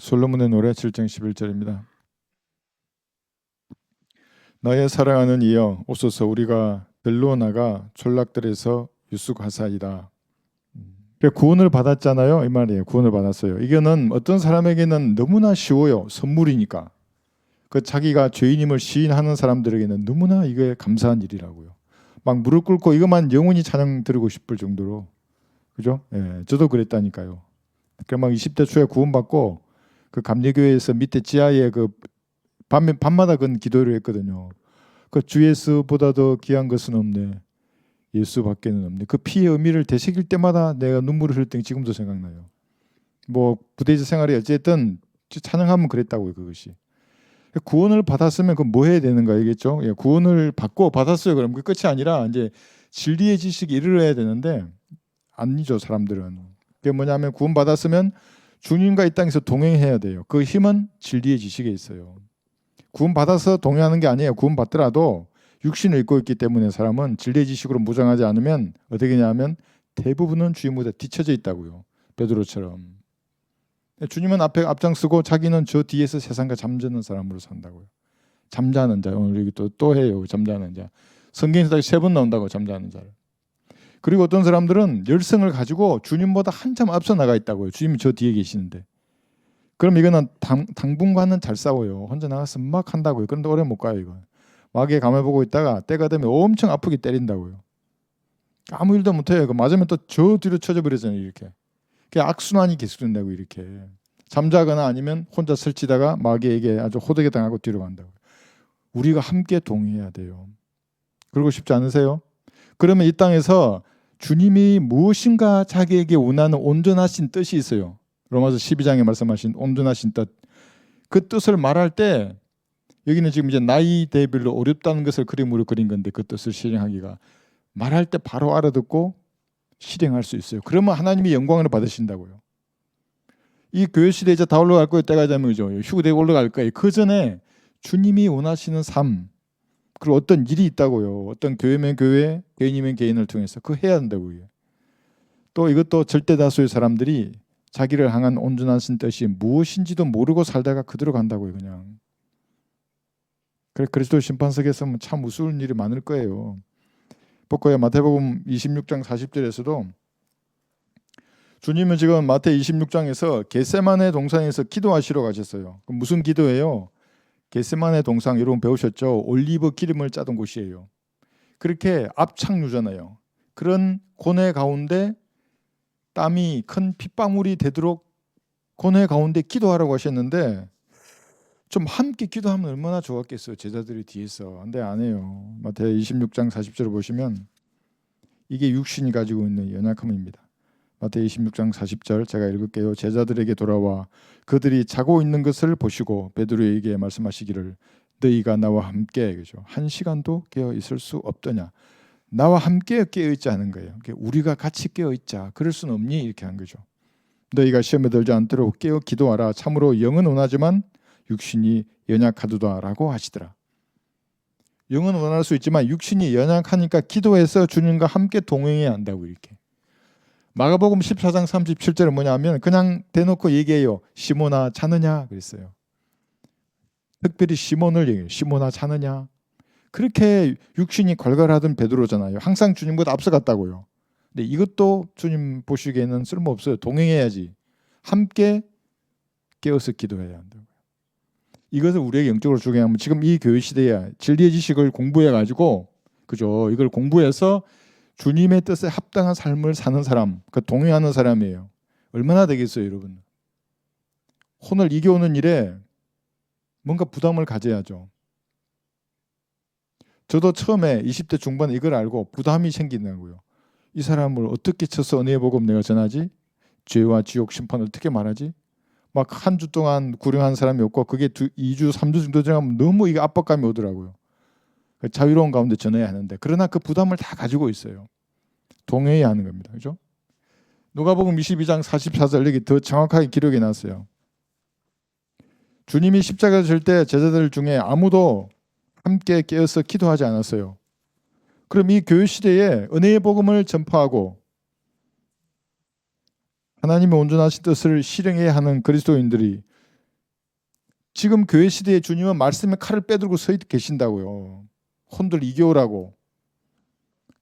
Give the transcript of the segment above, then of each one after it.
솔로몬의 노래 7장 11절입니다. 나의 사랑하는 이여 오소서 우리가 들로 나가 졸락들에서 유숙하사이다. 구원을 받았잖아요. 이 말이에요. 구원을 받았어요. 이거는 어떤 사람에게는 너무나 쉬워요. 선물이니까. 그 자기가 죄인임을 시인하는 사람들에게는 너무나 이게 감사한 일이라고요. 막 무릎 꿇고 이것만 영원히 찬양 드리고 싶을 정도로. 그죠? 예, 저도 그랬다니까요. 그 막 20대 초에 구원받고 그 감리교회에서 밑에 지하에 그 밤마다 그런 기도를 했거든요. 그 주 예수보다 더 귀한 것은 없네. 예수밖에는 없네. 그 피의 의미를 되새길 때마다 내가 눈물을 흘릴 때 지금도 생각나요. 뭐 부대지 생활이 어쨌든 찬양하면 그랬다고요. 그것이. 구원을 받았으면 그 뭐 해야 되는가 이겠죠. 예, 구원을 받고 받았어요. 그럼 그 끝이 아니라 이제 진리의 지식이 이르러야 되는데 아니죠. 사람들은. 그게 뭐냐면 구원 받았으면 주님과 이 땅에서 동행해야 돼요. 그 힘은 진리의 지식에 있어요. 구원 받아서 동행하는 게 아니에요. 구원 받더라도 육신을 입고 있기 때문에 사람은 진리의 지식으로 무장하지 않으면 어떻게 되냐면 대부분은 주님보다 뒤처져 있다고요. 베드로처럼. 주님은 앞에 앞장서고 자기는 저 뒤에서 세상과 잠자는 사람으로 산다고요. 잠자는 자. 오늘 여기 또 해요. 잠자는 자. 성경에서 3번 나온다고 잠자는 자를. 그리고 어떤 사람들은 열성을 가지고 주님보다 한참 앞서 나가 있다고요. 주님이 저 뒤에 계시는데. 그럼 이거는 당분간은 잘 싸워요. 혼자 나가서 막 한다고요. 그런데 오래 못 가요. 이거. 마귀에 감을 보고 있다가 때가 되면 엄청 아프게 때린다고요. 아무 일도 못해요. 맞으면 또 저 뒤로 쳐져 버리잖아요. 이렇게. 그게 악순환이 계속된다고 이렇게. 잠자거나 아니면 혼자 설치다가 마귀에게 아주 호되게 당하고 뒤로 간다고. 우리가 함께 동의해야 돼요. 그러고 싶지 않으세요? 그러면 이 땅에서 주님이 무엇인가 자기에게 원하는 온전하신 뜻이 있어요. 로마서 12장에 말씀하신 온전하신 뜻. 그 뜻을 말할 때 여기는 지금 이제 나이 대별로 어렵다는 것을 그림으로 그린 건데 그 뜻을 실행하기가 말할 때 바로 알아듣고 실행할 수 있어요. 그러면 하나님이 영광을 받으신다고요. 이 교회 시대에 이제 다 올라갈 거예요. 때가 되면 휴대에 올라갈 거예요. 그 전에 주님이 원하시는 삶 그리고 어떤 일이 있다고요. 어떤 교회면 교회, 개인이면 개인을 통해서 그거 해야 한다고요. 또 이것도 절대 다수의 사람들이 자기를 향한 온전하신 뜻이 무엇인지도 모르고 살다가 그대로 간다고요. 그냥. 그리스도 심판석에서 참 우스운 일이 많을 거예요. 보고요. 마태복음 26장 40절에서도 주님은 지금 마태 26장에서 겟세마네 동산에서 기도하시러 가셨어요. 그럼 무슨 기도예요? 겟세마네 동산 여러분 배우셨죠? 올리브 기름을 짜던 곳이에요. 그렇게 압착유잖아요. 그런 고뇌 가운데 땀이 큰 핏방울이 되도록 고뇌 가운데 기도하라고 하셨는데 좀 함께 기도하면 얼마나 좋았겠어요. 제자들이 뒤에서. 근데 안 해요. 마태 26장 40절을 보시면 이게 육신이 가지고 있는 연약함입니다. 마태 26장 40절 제가 읽을게요. 제자들에게 돌아와 그들이 자고 있는 것을 보시고 베드로에게 말씀하시기를 너희가 나와 함께 그죠? 한 시간도 깨어 있을 수 없더냐. 나와 함께 깨어 있지 않은 거예요. 우리가 같이 깨어 있자. 그럴 수는 없니? 이렇게 한 거죠. 너희가 시험에 들지 않도록 깨어 기도하라. 참으로 영은 원하지만 육신이 연약하도다라고 하시더라. 영은 원할 수 있지만 육신이 연약하니까 기도해서 주님과 함께 동행해야 한다고 이렇게. 마가복음 14장 37절은 뭐냐면 그냥 대놓고 얘기해요. 시몬아 자느냐 그랬어요. 특별히 시몬을 얘기해요. 시몬아 자느냐. 그렇게 육신이 괄괄하던 베드로잖아요. 항상 주님보다 앞서갔다고요. 근데 이것도 주님 보시기에는 쓸모없어요. 동행해야지. 함께 깨어서 기도해야 한다고요. 이것을 우리에게 영적으로 중요하면 지금 이 교회 시대에 진리의 지식을 공부해가지고 그죠? 이걸 공부해서 주님의 뜻에 합당한 삶을 사는 사람, 그 동행하는 사람이에요. 얼마나 되겠어요, 여러분? 혼을 이겨오는 일에 뭔가 부담을 가져야죠. 저도 처음에 20대 중반에 이걸 알고 부담이 생기는 거예요. 이 사람을 어떻게 쳐서 은혜의 복음 내가 전하지? 죄와 지옥 심판을 어떻게 말하지? 막 한 주 동안 구령한 사람이 없고 그게 2주, 3주 정도 지나면 너무 이게 압박감이 오더라고요. 자유로운 가운데 전해야 하는데 그러나 그 부담을 다 가지고 있어요. 동행해야 하는 겁니다. 그죠? 누가복음 22장 44절 여기 더 정확하게 기록이 났어요. 주님이 십자가 질 때 제자들 중에 아무도 함께 깨어서 기도하지 않았어요. 그럼 이 교회 시대에 은혜의 복음을 전파하고 하나님의 온전하신 뜻을 실행해야 하는 그리스도인들이 지금 교회 시대에 주님은 말씀에 칼을 빼들고 서 계신다고요. 혼들 이겨오라고.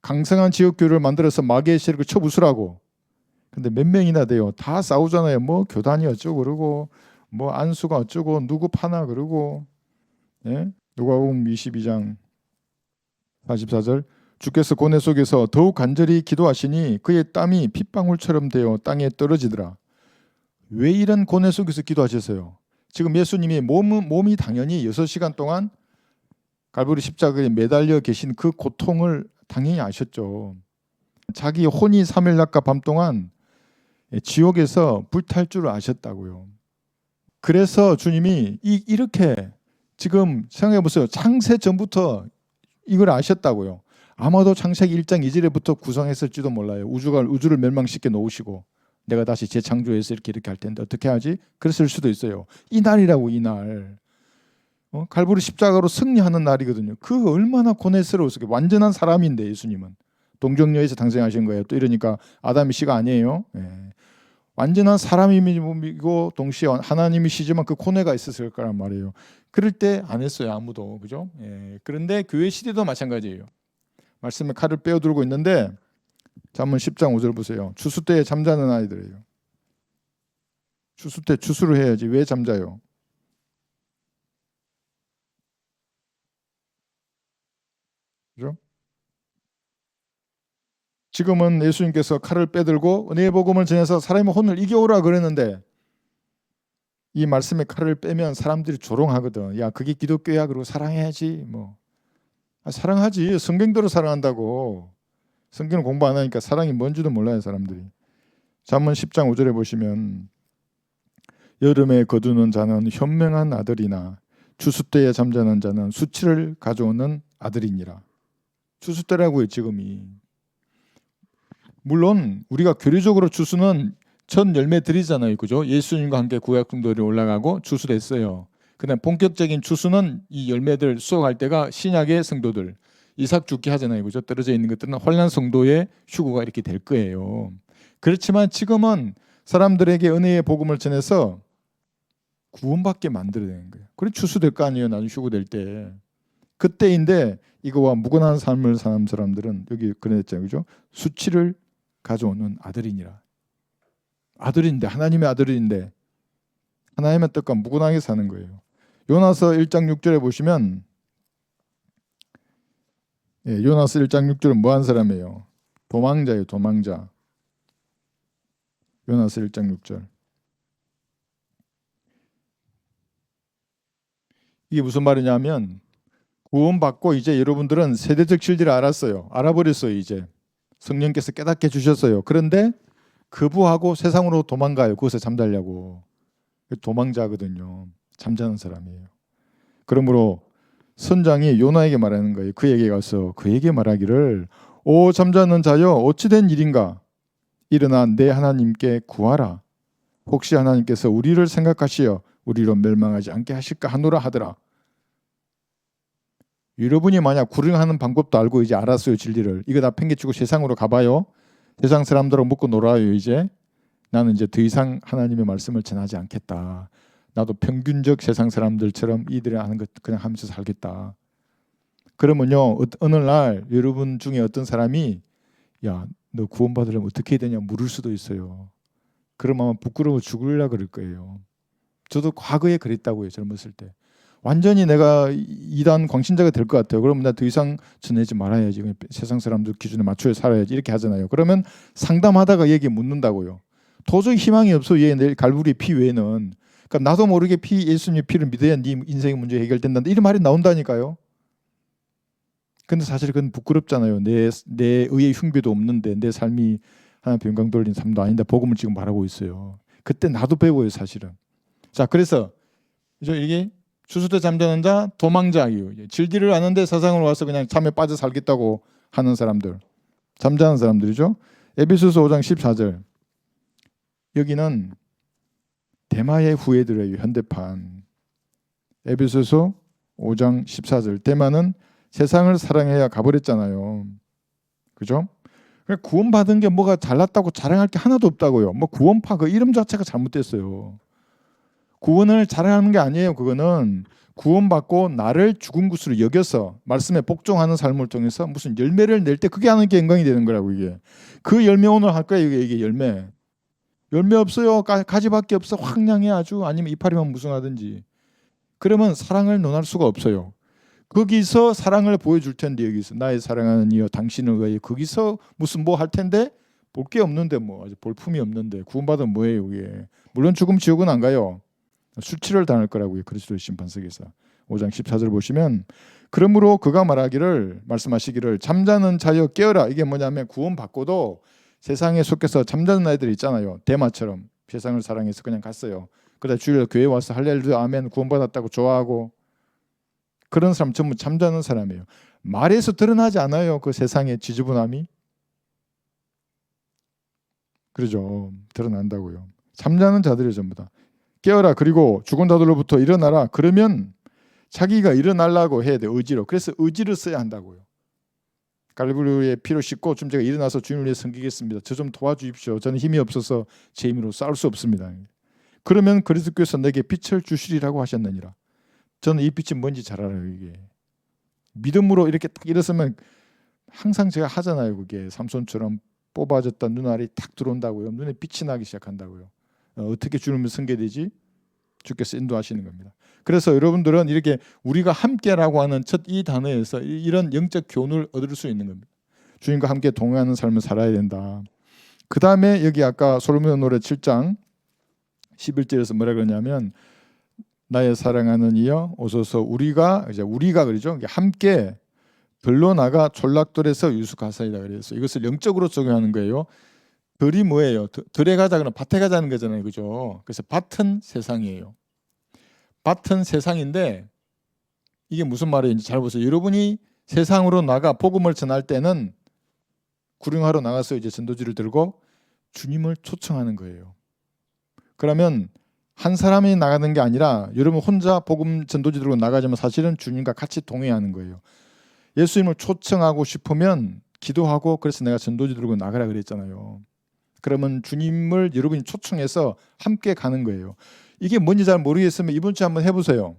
강성한 지역교회를 만들어서 마귀의 세력을 쳐부수라고. 근데 몇 명이나 돼요. 다 싸우잖아요. 뭐 교단이 어쩌고 그러고 뭐 안수가 어쩌고 누구 파나 그러고. 예? 누가복음 22장 44절 주께서 고뇌 속에서 더욱 간절히 기도하시니 그의 땀이 핏방울처럼 되어 땅에 떨어지더라. 왜 이런 고뇌 속에서 기도하셨어요? 지금 예수님이 몸이 당연히 6시간 동안 갈보리 십자가에 매달려 계신 그 고통을 당연히 아셨죠. 자기 혼이 3일 낮과 밤 동안 지옥에서 불탈 줄 아셨다고요. 그래서 주님이 이렇게 지금 생각해 보세요. 창세 전부터 이걸 아셨다고요. 아마도 창세기 1장 2절에부터 구성했을지도 몰라요. 우주를 멸망시켜 놓으시고 내가 다시 재창조해서 이렇게 할 텐데 어떻게 하지? 그랬을 수도 있어요. 이 날이라고 이 날. 갈보리 십자가로 승리하는 날이거든요. 그 얼마나 고뇌스러웠어요. 완전한 사람인데 예수님은 동정녀에서 탄생하신 거예요. 또 이러니까 아담의 씨가 아니에요. 예. 완전한 사람이고 동시에 하나님이시지만 그 고뇌가 있었을 거란 말이에요. 그럴 때 안 했어요. 아무도. 그죠? 예. 그런데 교회 시대도 마찬가지예요. 말씀에 칼을 빼어들고 있는데 잠언 10장 5절 보세요. 추수 때에 잠자는 아이들이에요. 추수 때 추수를 해야지 왜 잠자요? 그죠? 지금은 예수님께서 칼을 빼들고 은혜의 복음을 전해서 사람의 혼을 이겨오라 그랬는데 이 말씀에 칼을 빼면 사람들이 조롱하거든. 야 그게 기독교야. 그리고 사랑해야지. 뭐 사랑하지. 성경대로 사랑한다고. 성경을 공부 안 하니까 사랑이 뭔지도 몰라요 사람들이. 잠언 10장 5절에 보시면 여름에 거두는 자는 현명한 아들이나 추수 때에 잠자는 자는 수치를 가져오는 아들이니라. 추수 때라고요 지금이. 물론 우리가 교리적으로 추수는 첫 열매 들이잖아요. 그죠? 예수님과 함께 구약 성도들이 올라가고 추수됐어요. 그다음 본격적인 추수는 이 열매들 수확할 때가 신약의 성도들 이삭 죽게 하잖아요. 그죠? 떨어져 있는 것들은 혼란 성도의 휴거가 이렇게 될 거예요. 그렇지만 지금은 사람들에게 은혜의 복음을 전해서 구원받게 만들어내는 거예요. 그래 추수될 거 아니에요. 나중에 휴거될 때. 그때인데 이거와 무관한 삶을 사는 사람들은 여기 그랬잖아요. 그죠? 수치를 가져오는 아들이니라. 아들인데 하나님의 아들인데 하나님의 뜻과 무관하게 사는 거예요. 요나서 1장 6절에 보시면 요나서 1장 6절은 뭐한 사람이에요? 도망자예요. 도망자. 요나서 1장 6절. 이게 무슨 말이냐면 구원받고 이제 여러분들은 세대적 진리를 알았어요. 알아버렸어요. 이제 성령께서 깨닫게 해주셨어요. 그런데 거부하고 세상으로 도망가요. 그것에 잠자려고. 도망자거든요. 잠자는 사람이에요. 그러므로 선장이 요나에게 말하는 거예요. 그에게 가서 그에게 말하기를 오 잠자는 자여 어찌된 일인가 일어나 내 하나님께 구하라. 혹시 하나님께서 우리를 생각하시어 우리로 멸망하지 않게 하실까 하노라 하더라. 여러분이 만약 구령하는 방법도 알고 이제 알았어요. 진리를. 이거 다 팽개치고 세상으로 가봐요. 세상 사람들하고 먹고 놀아요. 이제 나는 이제 더 이상 하나님의 말씀을 전하지 않겠다. 나도 평균적 세상 사람들처럼 이들이 하는 것 그냥 하면서 살겠다. 그러면요 어느 날 여러분 중에 어떤 사람이 야 너 구원받으려면 어떻게 해야 되냐 물을 수도 있어요. 그러면 아마 부끄러워 죽으려고 그럴 거예요. 저도 과거에 그랬다고요. 젊었을 때. 완전히 내가 이단 광신자가 될 것 같아요. 그러면 나 더 이상 전하지 말아야지. 그냥 세상 사람들 기준에 맞춰 살아야지. 이렇게 하잖아요. 그러면 상담하다가 얘기 묻는다고요. 도저히 희망이 없어. 얘 내일 갈보리 피 외에는. 그러니까 나도 모르게 예수님의 피를 믿어야 네 인생의 문제 해결된다. 이런 말이 나온다니까요. 근데 사실 그건 부끄럽잖아요. 내 의의 흉배도 없는데 내 삶이 하나님 영광 돌린 삶도 아닌데 복음을 지금 말하고 있어요. 그때 나도 배워요. 사실은. 자 그래서 이게 추수 때 잠자는 자 도망자예요. 진리를 아는데 세상으로 와서 그냥 잠에 빠져 살겠다고 하는 사람들. 잠자는 사람들이죠. 에베소서 5장 14절. 여기는 대마의 후예들이에요. 현대판. 에베소서 5장 14절. 대마는 세상을 사랑해야 가버렸잖아요. 그죠? 구원받은 게 뭐가 잘났다고 자랑할 게 하나도 없다고요. 뭐 구원파 그 이름 자체가 잘못됐어요. 구원을 자랑하는 게 아니에요. 그거는 구원받고 나를 죽은 것으로 여겨서 말씀에 복종하는 삶을 통해서 무슨 열매를 낼 때 그게 하나님께 영광이 되는 거라고. 이게 그 열매 오늘 할 거예요. 이게 열매 없어요. 가지밖에 없어. 황량해 아주. 아니면 이파리만 무성하든지. 그러면 사랑을 논할 수가 없어요. 거기서 사랑을 보여줄 텐데, 여기서 나의 사랑하는 이여 당신을 위하여, 거기서 무슨 뭐 할 텐데 볼 게 없는데, 뭐 아직 볼품이 없는데 구원받으면 뭐예요 이게. 물론 죽음 지옥은 안 가요. 수치를 당할 거라고요. 그리스도의 심판석에서. 5장 14절 보시면, 그러므로 그가 말씀하시기를 잠자는 자여 깨어라. 이게 뭐냐면 구원받고도 세상에 속해서 잠자는 아이들 있잖아요. 대마처럼 세상을 사랑해서 그냥 갔어요. 그러다 주일 교회 와서 할렐루야 아멘 구원받았다고 좋아하고, 그런 사람 전부 잠자는 사람이에요. 말에서 드러나지 않아요. 그 세상의 지저분함이. 그러죠. 드러난다고요. 잠자는 자들이 전부 다. 깨어라. 그리고 죽은 자들로부터 일어나라. 그러면 자기가 일어나려고 해야 돼. 의지로. 그래서 의지를 써야 한다고요. 갈보리의 피로 씻고 좀 제가 일어나서 주님을 위해 섬기겠습니다. 저 좀 도와주십시오. 저는 힘이 없어서 제 힘으로 싸울 수 없습니다. 그러면 그리스도께서 내게 빛을 주시리라고 하셨느니라. 저는 이 빛이 뭔지 잘 알아요. 이게 믿음으로 이렇게 딱 일어서면 항상 제가 하잖아요. 그게 삼손처럼 뽑아졌던 눈알이 딱 들어온다고요. 눈에 빛이 나기 시작한다고요. 어떻게 주님을 섬겨되지? 주께서 인도하시는 겁니다. 그래서 여러분들은 이렇게 우리가 함께라고 하는 첫 이 단어에서 이런 영적 교훈을 얻을 수 있는 겁니다. 주님과 함께 동행하는 삶을 살아야 된다. 그 다음에 여기 아까 솔로몬 노래 7장 11절에서 뭐라 그러냐면, 나의 사랑하는 이여 오소서 우리가 그러죠. 함께 들로 나가 졸락들에서 유숙하사이다. 그래서 이것을 영적으로 적용하는 거예요. 들이 뭐예요? 들에 가자 그러면 밭에 가자는 거잖아요. 그죠? 그래서 밭은 세상이에요. 밭은 세상인데 이게 무슨 말인지 잘 보세요. 여러분이 세상으로 나가 복음을 전할 때는 구령하러 나가서 이제 전도지를 들고 주님을 초청하는 거예요. 그러면 한 사람이 나가는 게 아니라 여러분 혼자 복음 전도지 들고 나가지만 사실은 주님과 같이 동행하는 거예요. 예수님을 초청하고 싶으면 기도하고, 그래서 내가 전도지 들고 나가라 그랬잖아요. 그러면 주님을 여러분이 초청해서 함께 가는 거예요. 이게 뭔지 잘 모르겠으면 이번 주에 한번 해보세요.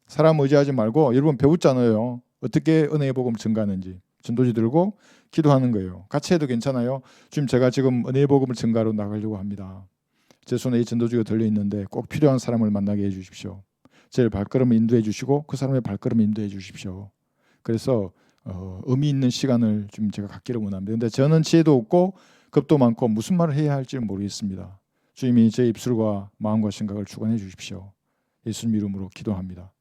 사람 의지하지 말고 여러분 배웠잖아요. 어떻게 은혜의 복음 증가하는지. 전도지 들고 기도하는 거예요. 같이 해도 괜찮아요. 주님, 제가 지금 은혜의 복음을 증가로 나가려고 합니다. 제 손에 이 전도지가 들려있는데 꼭 필요한 사람을 만나게 해주십시오. 제 발걸음을 인도해 주시고 그 사람의 발걸음을 인도해 주십시오. 그래서 의미 있는 시간을 좀 제가 갖기를 원합니다. 그런데 저는 지혜도 없고 겁도 많고 무슨 말을 해야 할지 모르겠습니다. 주님이 제 입술과 마음과 생각을 주관해 주십시오. 예수님 이름으로 기도합니다.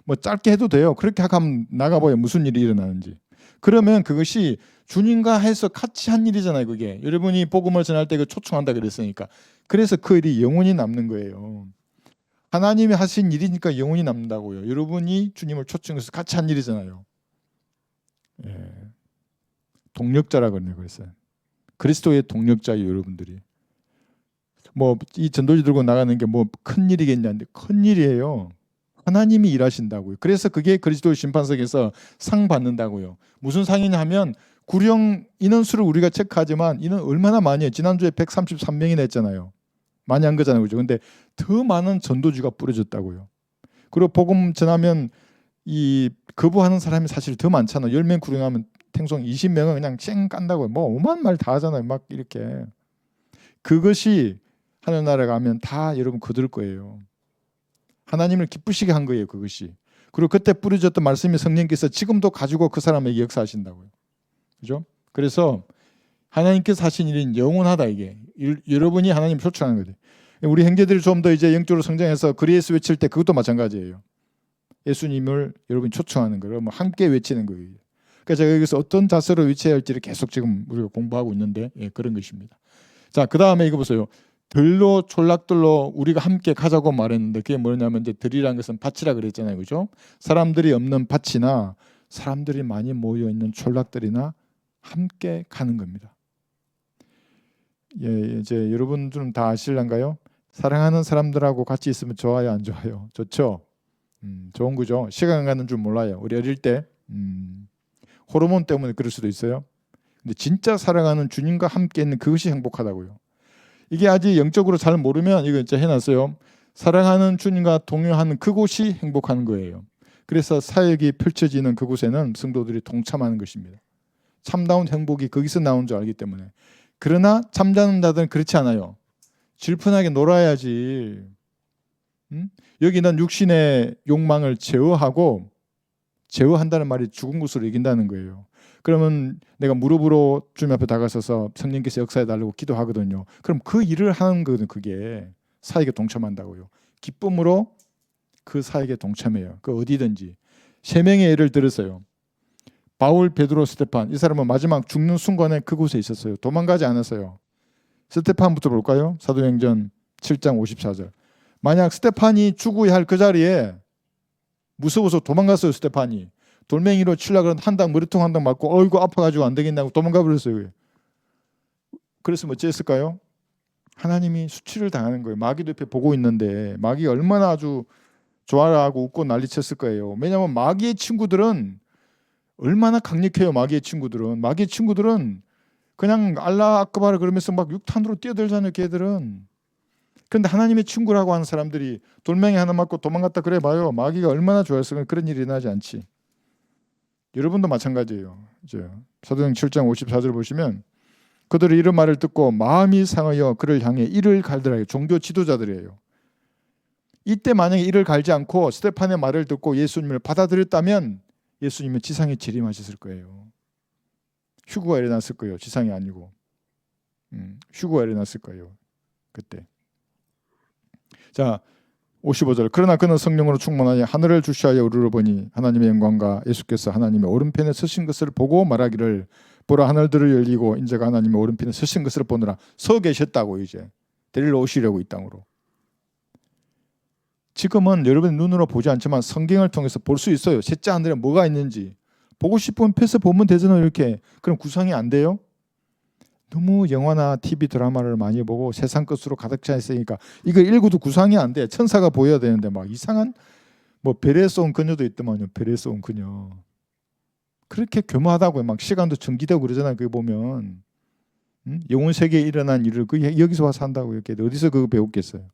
뭐 짧게 해도 돼요. 그렇게 하면 나가봐야 무슨 일이 일어나는지. 그러면 그것이 주님과 해서 같이 한 일이잖아요. 그게 여러분이 복음을 전할 때 그 초청한다 그랬으니까. 그래서 그 일이 영원히 남는 거예요. 하나님이 하신 일이니까 영원히 남는다고요. 여러분이 주님을 초청해서 같이 한 일이잖아요. 예. 동력자라 그랬어요. 그리스도의 동력자예요, 여러분들이. 뭐 이 전도지 들고 나가는 게 뭐 큰 일이겠냐는데 큰 일이에요. 하나님이 일하신다고요. 그래서 그게 그리스도의 심판석에서 상 받는다고요. 무슨 상이냐 하면 구령 인원수를 우리가 체크하지만 인원 얼마나 많이 해요. 지난주에 133명이나 했잖아요. 많이 한 거잖아요. 그죠? 근데 더 많은 전도주가 뿌려졌다고요. 그리고 복음 전하면 이 거부하는 사람이 사실 더 많잖아요. 10명 구령하면 생송 20명은 그냥 쌩 깐다고요. 뭐 오만 말 다 하잖아요. 막 이렇게. 그것이 하늘나라에 가면 다 여러분 거둘 거예요. 하나님을 기쁘시게 한 거예요. 그것이. 그리고 그때 뿌려졌던 말씀이 성령께서 지금도 가지고 그 사람에게 역사하신다고요. 그죠? 그래서 하나님께서 하신 일은 영원하다. 이게 여러분이 하나님을 초청하는 거죠. 우리 형제들이 좀 더 이제 영적으로 성장해서 그리에서 외칠 때 그것도 마찬가지예요. 예수님을 여러분이 초청하는 거예요. 뭐 함께 외치는 거예요. 그러니까 제가 여기서 어떤 자세로 외쳐야 할지를 계속 지금 우리가 공부하고 있는데, 예, 그런 것입니다. 자, 그 다음에 이거 보세요. 들로 촌락들로 우리가 함께 가자고 말했는데 그게 뭐냐면 이제 들이라는 것은 밭이라 그랬잖아요. 그죠? 사람들이 없는 밭이나 사람들이 많이 모여 있는 촌락들이나 함께 가는 겁니다. 예, 이제 여러분들은 다 아실란가요? 사랑하는 사람들하고 같이 있으면 좋아요, 안 좋아요? 좋죠? 좋은 거죠. 시간 가는 줄 몰라요. 우리 어릴 때 호르몬 때문에 그럴 수도 있어요. 근데 진짜 사랑하는 주님과 함께 있는 그것이 행복하다고요. 이게 아직 영적으로 잘 모르면 이거 진짜 해놨어요. 사랑하는 주님과 동행하는 그곳이 행복한 거예요. 그래서 사역이 펼쳐지는 그곳에는 성도들이 동참하는 것입니다. 참다운 행복이 거기서 나온 줄 알기 때문에. 그러나 잠자는 자들은 그렇지 않아요. 질펀하게 놀아야지. 여기는 육신의 욕망을 제어한다는 말이 죽은 것으로 이긴다는 거예요. 그러면 내가 무릎으로 주님 앞에 다가서서 성령께서 역사해 달라고 기도하거든요. 그럼 그 일을 하는 거는 그게 사역에 동참한다고요. 기쁨으로 그 사역에 동참해요. 그 어디든지. 세 명의 예를 들었어요. 바울, 베드로, 스데판. 이 사람은 마지막 죽는 순간에 그곳에 있었어요. 도망가지 않았어요. 스데판부터 볼까요? 사도행전 7장 54절. 만약 스데판이 죽어야 할 그 자리에 무서워서 도망갔어요. 스데판이 돌멩이로 치려고 한당 머리통 한 당 맞고 어이구 아파가지고 안 되겠냐고 도망가 버렸어요. 그래서 어찌했을까요? 하나님이 수치를 당하는 거예요. 마귀도 옆에 보고 있는데 마귀가 얼마나 아주 좋아하고 웃고 난리쳤을 거예요. 왜냐하면 마귀의 친구들은 얼마나 강력해요. 마귀의 친구들은 그냥 알라 아크바르 그러면서 막 육탄으로 뛰어들잖아요. 걔들은. 그런데 하나님의 친구라고 하는 사람들이 돌멩이 하나 맞고 도망갔다 그래 봐요. 마귀가 얼마나 좋아했으면 그런 일이 일어나지 않지. 여러분도 마찬가지예요. 이제 사도행 7장 54절 보시면 그들이 이런 말을 듣고 마음이 상하여 그를 향해 이를 갈더라. 종교 지도자들이에요. 이때 만약에 이를 갈지 않고 스데판의 말을 듣고 예수님을 받아들였다면 예수님은 지상에 재림하셨을 거예요. 휴거가 일어났을 거예요. 지상이 아니고 휴거가 일어났을 거예요. 그때. 자 55절. 그러나 그는 성령으로 충만하여 하늘을 주시하여 우러러보니 하나님의 영광과 예수께서 하나님의 오른편에 서신 것을 보고 말하기를 보라 하늘들을 열리고 인자가 하나님의 오른편에 서신 것을 보느라 서 계셨다고 이제 데리러 오시려고 이 땅으로. 지금은 여러분의 눈으로 보지 않지만 성경을 통해서 볼 수 있어요. 셋째 하늘에 뭐가 있는지. 보고 싶으면 펴서 보면 되잖아요. 이렇게. 그럼 구성이 안 돼요? 너무 영화나 TV 드라마를 많이 보고 세상 것으로 가득 차 있으니까 이거 읽어도 구상이 안 돼. 천사가 보여야 되는데 막 이상한 뭐 별에서 온 그녀도 있더만요. 별에서 온 그녀. 그렇게 교묘하다고요. 막 시간도 전기되고 그러잖아요. 그거 보면 영혼 세계에 일어난 일을 그 여기서 와서 한다고 이렇게 어디서 그거 배웠겠어요.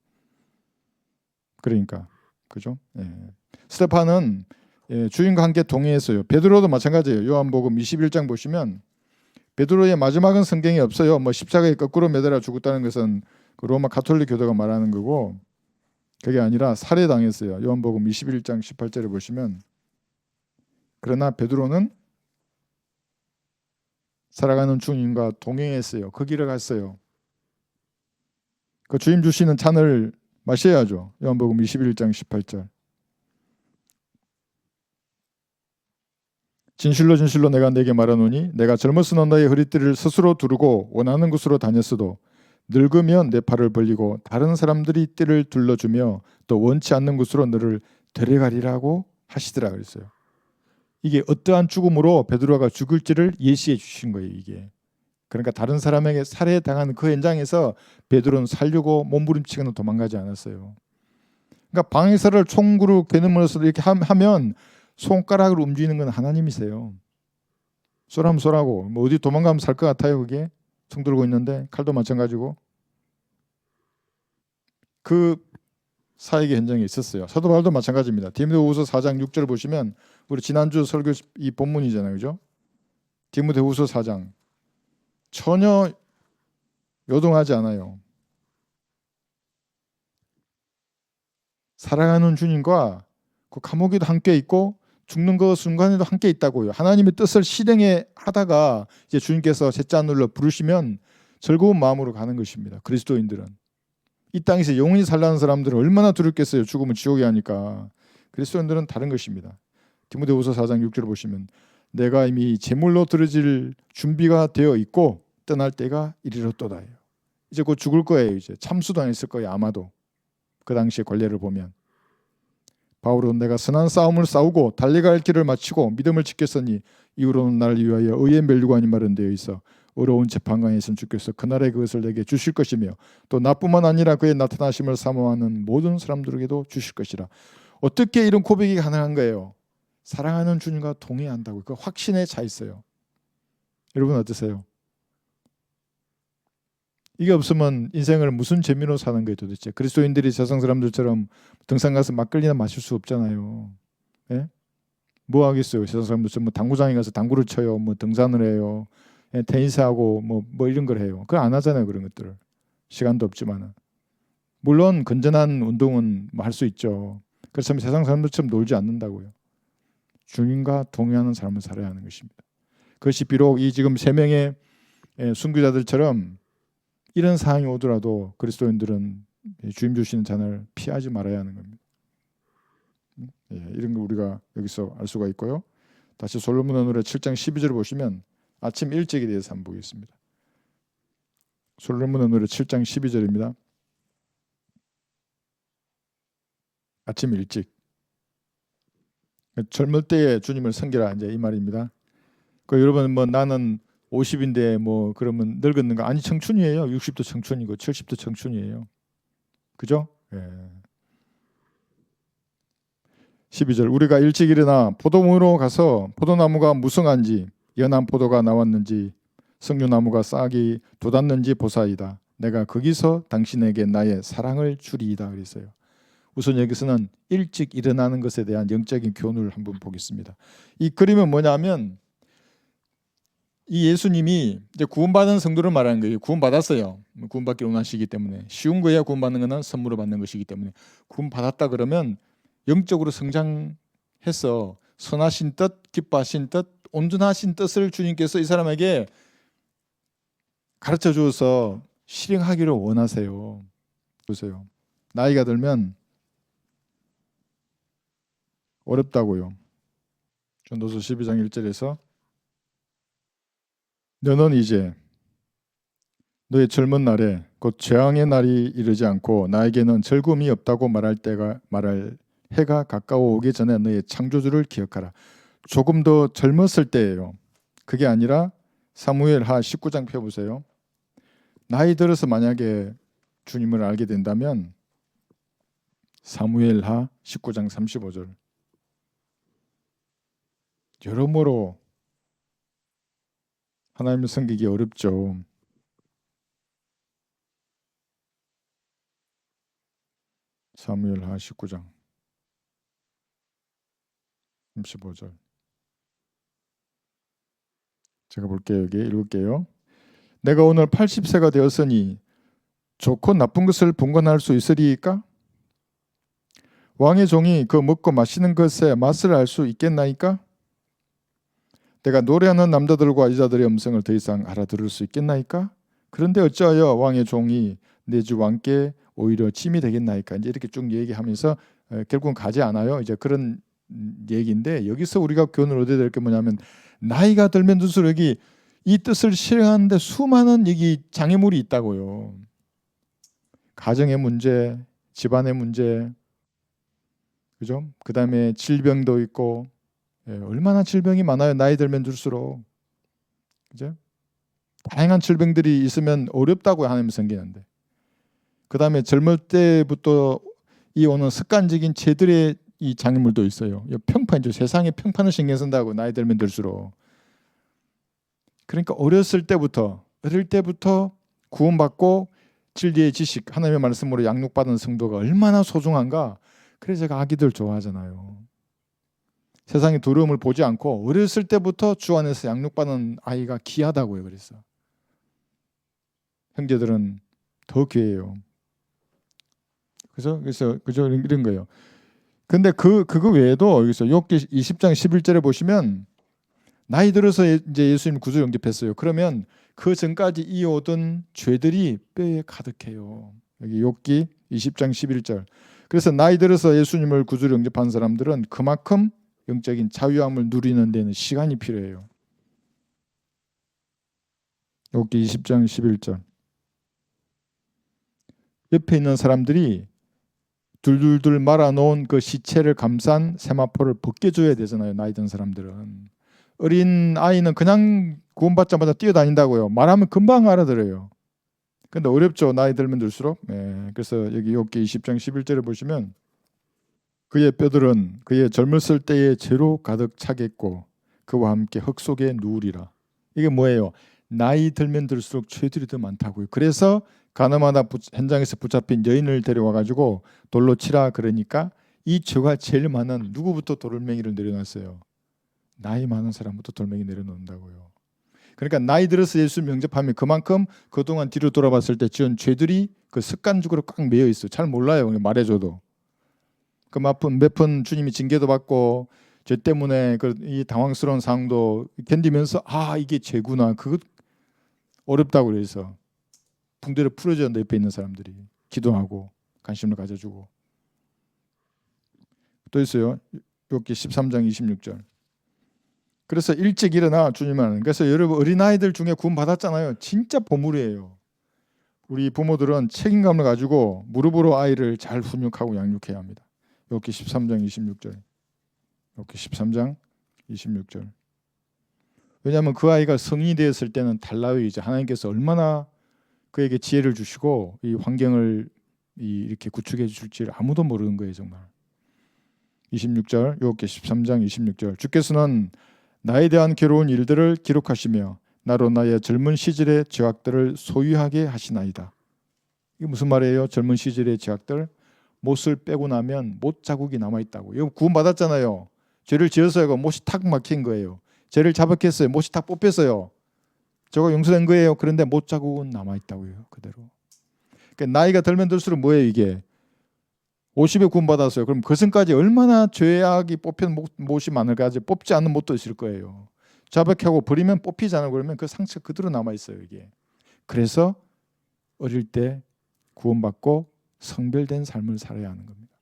그러니까 그죠? 예. 스데판은 주인과 함께 동행했어요. 베드로도 마찬가지예요. 요한복음 21장 보시면 베드로의 마지막은 성경에 없어요. 뭐 십자가에 거꾸로 매달아 죽었다는 것은 그 로마 가톨릭 교도가 말하는 거고 그게 아니라 살해당했어요. 요한복음 21장 18절에 보시면 그러나 베드로는 살아가는 주님과 동행했어요. 그 길을 갔어요. 그 주님 주시는 잔을 마셔야죠. 요한복음 21장 18절. 진실로 진실로 내가 내게 말하노니 내가 젊었으나 너의 허리띠를 스스로 두르고 원하는 곳으로 다녔어도 늙으면 내 팔을 벌리고 다른 사람들이 띠를 둘러주며 또 원치 않는 곳으로 너를 데려가리라고 하시더라 그랬어요. 이게 어떠한 죽음으로 베드로가 죽을지를 예시해 주신 거예요. 이게. 그러니까 다른 사람에게 살해당한 그 현장에서 베드로는 살려고 몸부림치고는 도망가지 않았어요. 그러니까 방해사를 총구로 겨누면서 이렇게 하면 손가락으로 움직이는 건 하나님이세요. 쏘라면 쏘라고. 뭐 어디 도망가면 살 것 같아요. 그게 총 들고 있는데 칼도 마찬가지고. 그 사역의 현장에 있었어요. 사도 바울도 마찬가지입니다. 디모데후서 4장 6절 보시면 우리 지난주 설교 이 본문이잖아요. 그죠? 디모데후서 4장 전혀 요동하지 않아요. 사랑하는 주님과 그 감옥에도 함께 있고 죽는 그 순간에도 함께 있다고요. 하나님의 뜻을 실행해 하다가 이제 주님께서 셋째 하늘로 부르시면 즐거운 마음으로 가는 것입니다. 그리스도인들은 이 땅에서 영원히 살라는 사람들은 얼마나 두렵겠어요. 죽으면 지옥이 하니까. 그리스도인들은 다른 것입니다. 디모데후서 4장 6절을 보시면 내가 이미 제물로 드려질 준비가 되어 있고 떠날 때가 이르렀도다. 이제 곧 죽을 거예요. 이제 참수당했을 거예요. 아마도 그 당시의 관례를 보면. 바울은 내가 선한 싸움을 싸우고 달려갈 길을 마치고 믿음을 지켰으니 이후로는 나를 위하여 의의 멸류관이 마련되어 있어 어려운 재판관에서는 주께서 그날에 그것을 내게 주실 것이며 또 나뿐만 아니라 그의 나타나심을 사모하는 모든 사람들에게도 주실 것이라. 어떻게 이런 고백이 가능한 거예요? 사랑하는 주님과 동행한다고. 그 확신에 차 있어요. 여러분 어떠세요? 이게 없으면 인생을 무슨 재미로 사는 거예요 도대체. 그리스도인들이 세상 사람들처럼 등산 가서 막걸리나 마실 수 없잖아요. 예? 뭐 하겠어요. 세상 사람들처럼 뭐 당구장에 가서 당구를 쳐요. 뭐 등산을 해요. 예, 테니스하고 뭐 이런 걸 해요. 그걸 안 하잖아요. 그런 것들을. 시간도 없지만은. 물론 건전한 운동은 뭐 할 수 있죠. 그렇지만 세상 사람들처럼 놀지 않는다고요. 주님과 동행하는 삶을 살아야 하는 것입니다. 그것이 비록 이 지금 세 명의 순교자들처럼 이런 상황이 오더라도 그리스도인들은 주님 주시는 잔을 피하지 말아야 하는 겁니다. 이런 거 우리가 여기서 알 수가 있고요. 다시 솔로몬의 노래 7장 12절을 보시면 아침 일찍에 대해서 한번 보겠습니다. 솔로몬의 노래 7장 12절입니다. 아침 일찍. 젊을 때에 주님을 섬기라 이제 이 말입니다. 그 여러분 뭐 나는 50인데 뭐 그러면 늙었는가? 아니 청춘이에요. 60도 청춘이고 70도 청춘이에요. 그죠? 예. 12절 우리가 일찍 일어나 포도무로 가서 포도나무가 무성한지 연한 포도가 나왔는지 석류나무가 싹이 돋았는지 보사이다. 내가 거기서 당신에게 나의 사랑을 주리이다 그랬어요. 우선 여기서는 일찍 일어나는 것에 대한 영적인 교훈을 한번 보겠습니다. 이 그림은 뭐냐면 이 예수님이 이제 구원받은 성도를 말하는 거예요. 구원받았어요. 구원받기를 원하시기 때문에 쉬운 거야. 구원받는 거는 선물을 받는 것이기 때문에 구원받았다 그러면 영적으로 성장해서 선하신 뜻, 기뻐하신 뜻, 온전하신 뜻을 주님께서 이 사람에게 가르쳐 주어서 실행하기를 원하세요. 보세요. 나이가 들면 어렵다고요. 전도서 12장 1절에서 너는 이제 너의 젊은 날에 곧 재앙의 날이 이르지 않고 나에게는 즐거움이 없다고 말할 해가 가까워 오기 전에 너의 창조주를 기억하라. 조금 더 젊었을 때예요. 그게 아니라 사무엘하 19장 펴보세요. 나이 들어서 만약에 주님을 알게 된다면 사무엘하 19장 35절 여러모로 하나님을 섬기기 어렵죠. 사무엘하 19장 35절 제가 볼게요. 여기 읽을게요. 내가 오늘 80세가 되었으니 좋고 나쁜 것을 분간할 수 있으리이까? 왕의 종이 그 먹고 마시는 것의 맛을 알 수 있겠나이까? 내가 노래하는 남자들과 여자들의 음성을 더 이상 알아들을 수 있겠나이까? 그런데 어찌하여 왕의 종이 내 주 왕께 오히려 짐이 되겠나이까? 이제 이렇게 쭉 얘기하면서 결국은 가지 않아요. 이제 그런 얘기인데 여기서 우리가 교훈을 얻어야 될 게 뭐냐면 나이가 들면 들수록 여기 이 뜻을 실행하는데 수많은 여기 장애물이 있다고요. 가정의 문제, 집안의 문제, 그죠? 그 다음에 질병도 있고 얼마나 질병이 많아요. 나이 들면 들수록 그죠? 다양한 질병들이 있으면 어렵다고 하나님 섬기는데 그 다음에 젊을 때부터 이 오는 습관적인 죄들의 이 장애물도 있어요. 평판이죠. 세상에 평판을 신경 쓴다고 나이 들면 들수록 그러니까 어릴 때부터 구원받고 진리의 지식 하나님의 말씀으로 양육받은 성도가 얼마나 소중한가. 그래서 제가 아기들 좋아하잖아요. 세상의 두려움을 보지 않고 어렸을 때부터 주 안에서 양육받는 아이가 귀하다고요. 그래서 형제들은 더 귀해요. 그래서 그죠 이런 거예요. 근데 그거 외에도 여기서 욥기 20장 11절에 보시면 나이 들어서 이제 예수님 구주 영접했어요. 그러면 그 전까지 이어오던 죄들이 뼈에 가득해요. 여기 욥기 20장 11절. 그래서 나이 들어서 예수님을 구주로 영접한 사람들은 그만큼 영적인 자유함을 누리는 데는 시간이 필요해요. 욥기 20장 11절. 옆에 있는 사람들이 둘둘둘 말아놓은 그 시체를 감싼 세마포를 벗겨줘야 되잖아요. 나이 든 사람들은. 어린 아이는 그냥 구원받자마자 뛰어다닌다고요. 말하면 금방 알아들어요. 근데 어렵죠. 나이 들면 들수록. 네. 그래서 여기 욥기 20장 11절에 보시면 그의 뼈들은 그의 젊었을 때의 죄로 가득 차겠고 그와 함께 흙 속에 누우리라. 이게 뭐예요? 나이 들면 들수록 죄들이 더 많다고요. 그래서 가나마나 현장에서 붙잡힌 여인을 데려와 가지고 돌로 치라 그러니까 이 죄가 제일 많은 누구부터 돌멩이를 내려놨어요? 나이 많은 사람부터 돌멩이 내려놓는다고요. 그러니까 나이 들어서 예수 영접하면 그만큼 그동안 뒤로 돌아봤을 때 지은 죄들이 그 습관적으로 꽉 매여 있어요. 잘 몰라요. 말해줘도. 그 몇 번 주님이 징계도 받고 죄 때문에 이 당황스러운 상황도 견디면서 이게 죄구나. 그거 어렵다고 그래서 붕대를 풀어줘야 한다. 옆에 있는 사람들이 기도하고 관심을 가져주고. 또 있어요. 욥기 13장 26절. 그래서 일찍 일어나 주님은. 그래서 여러분 어린아이들 중에 구원 받았잖아요. 진짜 보물이에요. 우리 부모들은 책임감을 가지고 무릎으로 아이를 잘 훈육하고 양육해야 합니다. 욥기 13장 26절. 욥기 13장 26절. 왜냐하면 그 아이가 성인이 되었을 때는 달라요. 이제 하나님께서 얼마나 그에게 지혜를 주시고 이 환경을 이렇게 구축해 주실지를 아무도 모르는 거예요. 정말. 26절 욥기 13장 26절. 주께서는 나에 대한 괴로운 일들을 기록하시며 나로 나의 젊은 시절의 죄악들을 소유하게 하시나이다. 이게 무슨 말이에요? 젊은 시절의 죄악들. 못을 빼고 나면 못 자국이 남아있다고. 이거 구원 받았잖아요. 죄를 지었어요. 못이 탁 막힌 거예요. 죄를 자백했어요. 못이 탁 뽑혔어요. 저거 용서된 거예요. 그런데 못 자국은 남아있다고요. 그대로. 그러니까 나이가 들면 들수록 뭐예요 이게? 50에 구원 받았어요. 그럼 그승까지 얼마나 죄악이 뽑힌 못이 많을까? 아직 뽑지 않는 못도 있을 거예요. 자백하고 버리면 뽑히지 않고 그러면 그 상처 그대로 남아있어요. 이게. 그래서 어릴 때 구원받고 성별된 삶을 살아야 하는 겁니다.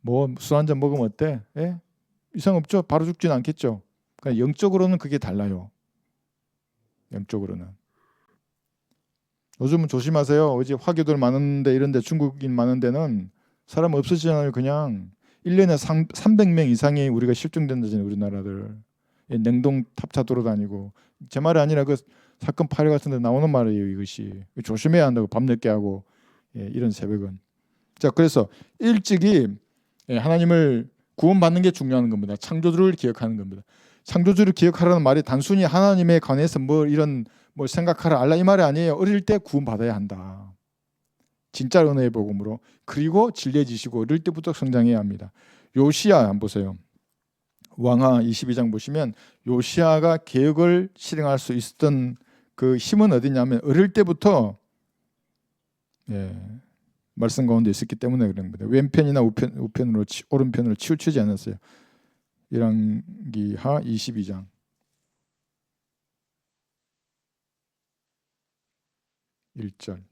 뭐 술 한잔 먹으면 어때? 예? 이상 없죠? 바로 죽지는 않겠죠? 그러니까 영적으로는 그게 달라요. 영적으로는. 요즘은 조심하세요. 어제 화교들 많은데 이런데 중국인 많은 데는 사람 없어지잖아요. 그냥 1년에 300명 이상이 우리가 실종된다잖아요. 우리나라들. 냉동 탑차 돌아다니고. 제 말이 아니라 그 사건 파일 같은 데 나오는 말이에요. 이것이. 조심해야 한다고. 밤늦게 하고. 이런 새벽은. 자, 그래서 일찍이 하나님을 구원받는 게 중요한 겁니다. 창조주를 기억하는 겁니다. 창조주를 기억하라는 말이 단순히 하나님에 관해서 이런 생각하라 알라 이 말이 아니에요. 어릴 때 구원받아야 한다. 진짜 은혜의 복음으로. 그리고 진리해지시고 어릴 때부터 성장해야 합니다. 요시야 한번 보세요. 왕하 22장 보시면 요시야가 개혁을 실행할 수 있었던 그 힘은 어디냐면 어릴 때부터 말씀 가운데 있었기 때문에 그런 겁니다. 왼편이나 우편으로 오른편으로 치우치지 않았어요. 열왕기하 22장 1절.